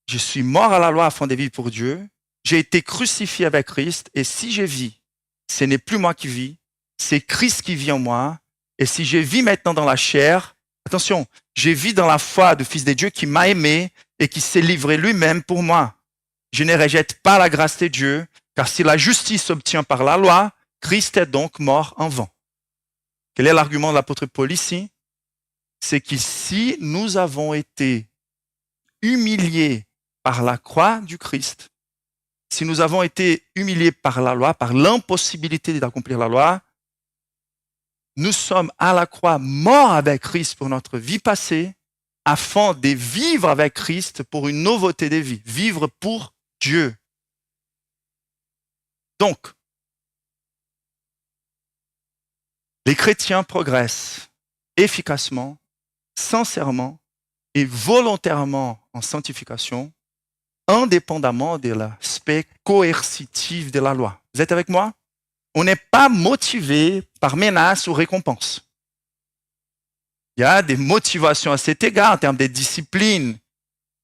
je suis mort à la loi afin de vivre pour Dieu. J'ai été crucifié avec Christ et si je vis, ce n'est plus moi qui vis, c'est Christ qui vit en moi. Et si je vis maintenant dans la chair, attention, je vis dans la foi du Fils de Dieu qui m'a aimé et qui s'est livré lui-même pour moi. Je ne rejette pas la grâce de Dieu, car si la justice s'obtient par la loi, Christ est donc mort en vain. Quel est l'argument de l'apôtre Paul ici? C'est qu'ici, nous avons été humiliés par la croix du Christ. Si nous avons été humiliés par la loi, par l'impossibilité d'accomplir la loi, nous sommes à la croix morts avec Christ pour notre vie passée, afin de vivre avec Christ pour une nouveauté de vie, vivre pour Dieu. Donc, les chrétiens progressent efficacement, sincèrement et volontairement en sanctification, indépendamment de l'aspect coercitif de la loi. Vous êtes avec moi? On n'est pas motivé par menace ou récompense. Il y a des motivations à cet égard en termes de discipline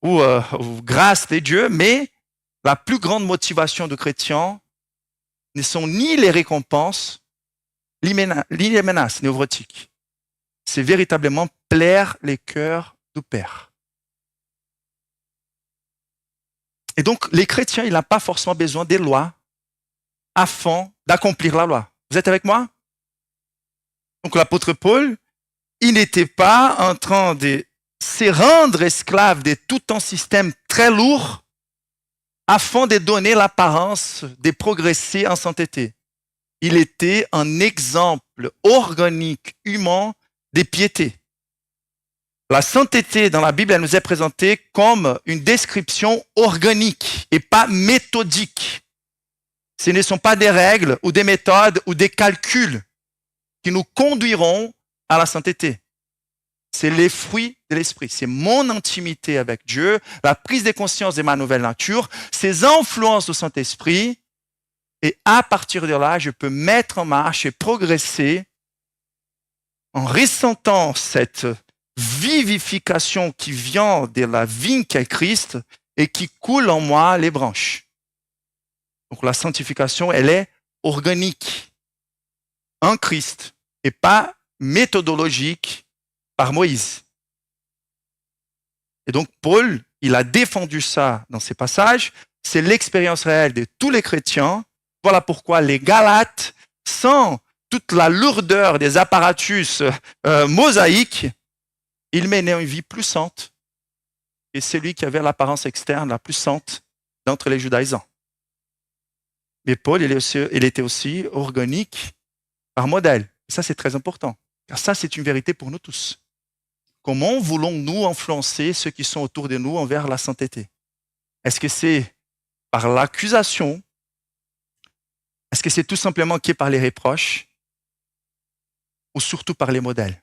ou grâce de Dieu, mais la plus grande motivation de chrétiens ne sont ni les récompenses, ni les menaces névrotiques. C'est véritablement plaire les cœurs du Père. Et donc, les chrétiens, ils n'ont pas forcément besoin des lois afin d'accomplir la loi. Vous êtes avec moi? Donc, l'apôtre Paul, il n'était pas en train de se rendre esclave de tout un système très lourd afin de donner l'apparence de progresser en sainteté. Il était un exemple organique, humain, de piété. La sainteté dans la Bible, elle nous est présentée comme une description organique et pas méthodique. Ce ne sont pas des règles ou des méthodes ou des calculs qui nous conduiront à la sainteté. C'est les fruits de l'esprit. C'est mon intimité avec Dieu, la prise de conscience de ma nouvelle nature, ces influences du Saint-Esprit Et à partir de là, je peux mettre en marche et progresser en ressentant cette vivification qui vient de la vigne qu'est Christ et qui coule en moi les branches. Donc la sanctification, elle est organique en Christ et pas méthodologique par Moïse. Et donc Paul, il a défendu ça dans ses passages. C'est l'expérience réelle de tous les chrétiens. Voilà pourquoi les Galates, sans toute la lourdeur des apparatus mosaïques, ils menaient une vie plus sainte. Et c'est lui qui avait l'apparence externe la plus sainte d'entre les judaïsants. Mais Paul, il était aussi organique par modèle. Et ça, c'est très important. Car ça, c'est une vérité pour nous tous. Comment voulons-nous influencer ceux qui sont autour de nous envers la sainteté? Est-ce que c'est par l'accusation? Est-ce que c'est tout simplement qui est par les reproches? Ou surtout par les modèles?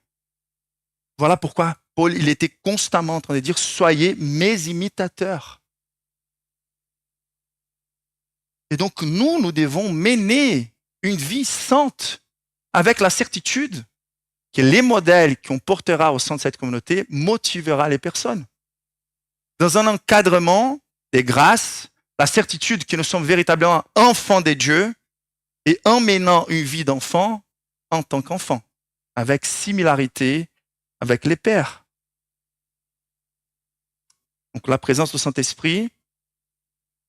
Voilà pourquoi Paul, il était constamment en train de dire « Soyez mes imitateurs ». Et donc, nous devons mener une vie sainte avec la certitude que les modèles qu'on portera au sein de cette communauté motivera les personnes. Dans un encadrement des grâces, la certitude que nous sommes véritablement enfants de Dieu et en menant une vie d'enfant en tant qu'enfant, avec similarité avec les pères. Donc la présence du Saint-Esprit,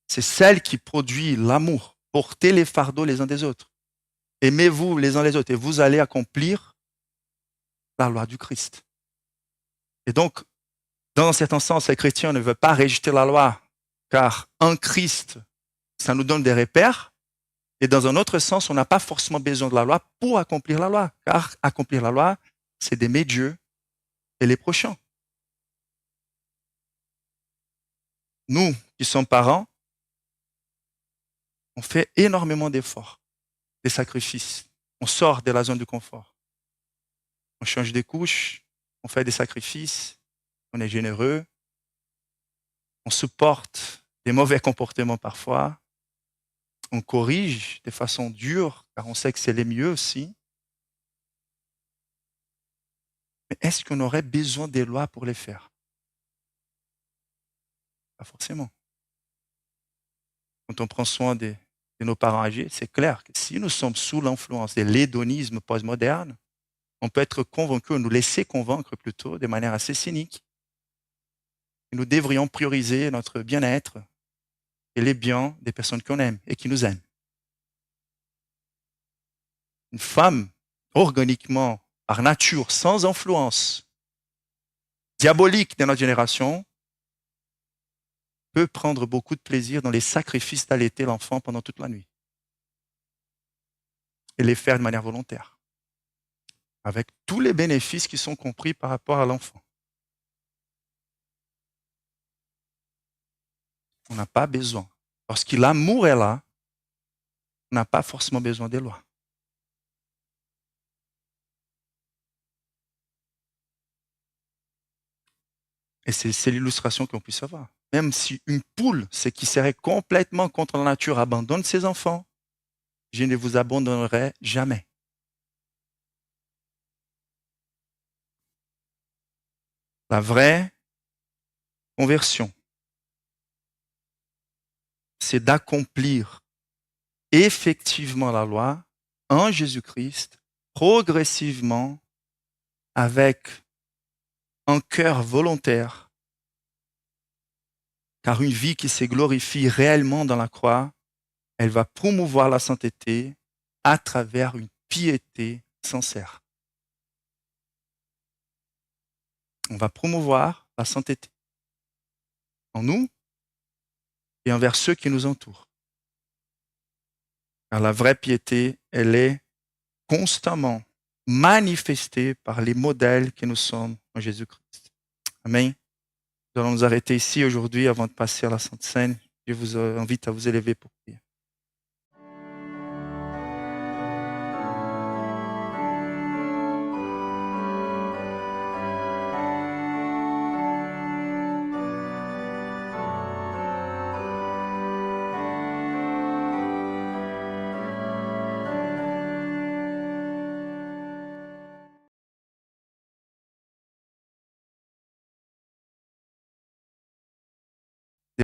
c'est celle qui produit l'amour. Portez les fardeaux les uns des autres. Aimez-vous les uns les autres et vous allez accomplir la loi du Christ. Et donc, dans un certain sens, les chrétiens ne veulent pas rejeter la loi, car en Christ, ça nous donne des repères. Et dans un autre sens, on n'a pas forcément besoin de la loi pour accomplir la loi, car accomplir la loi, c'est d'aimer Dieu et les prochains. Nous qui sommes parents, on fait énormément d'efforts, des sacrifices. On sort de la zone de confort. On change des couches, on fait des sacrifices, on est généreux, on supporte des mauvais comportements parfois, on corrige de façon dure, car on sait que c'est les mieux aussi. Mais est-ce qu'on aurait besoin des lois pour les faire? Pas forcément. Quand on prend soin de nos parents âgés, c'est clair que si nous sommes sous l'influence de l'hédonisme postmoderne, on peut être convaincu, ou nous laisser convaincre plutôt de manière assez cynique. Que nous devrions prioriser notre bien-être et les biens des personnes qu'on aime et qui nous aiment. Une femme, organiquement, par nature, sans influence diabolique de notre génération, peut prendre beaucoup de plaisir dans les sacrifices d'allaiter l'enfant pendant toute la nuit. Et les faire de manière volontaire. Avec tous les bénéfices qui sont compris par rapport à l'enfant. On n'a pas besoin. Lorsque l'amour est là, on n'a pas forcément besoin des lois. Et c'est l'illustration qu'on puisse avoir. Même si une poule, ce qui serait complètement contre la nature, abandonne ses enfants, je ne vous abandonnerai jamais. La vraie conversion, c'est d'accomplir effectivement la loi en Jésus-Christ, progressivement, avec un cœur volontaire, car une vie qui se glorifie réellement dans la croix, elle va promouvoir la sainteté à travers une piété sincère. On va promouvoir la sainteté en nous et envers ceux qui nous entourent. Car la vraie piété, elle est constamment manifestée par les modèles que nous sommes en Jésus-Christ. Amen. Nous allons nous arrêter ici aujourd'hui avant de passer à la Sainte Seine. Je vous invite à vous élever pour prier.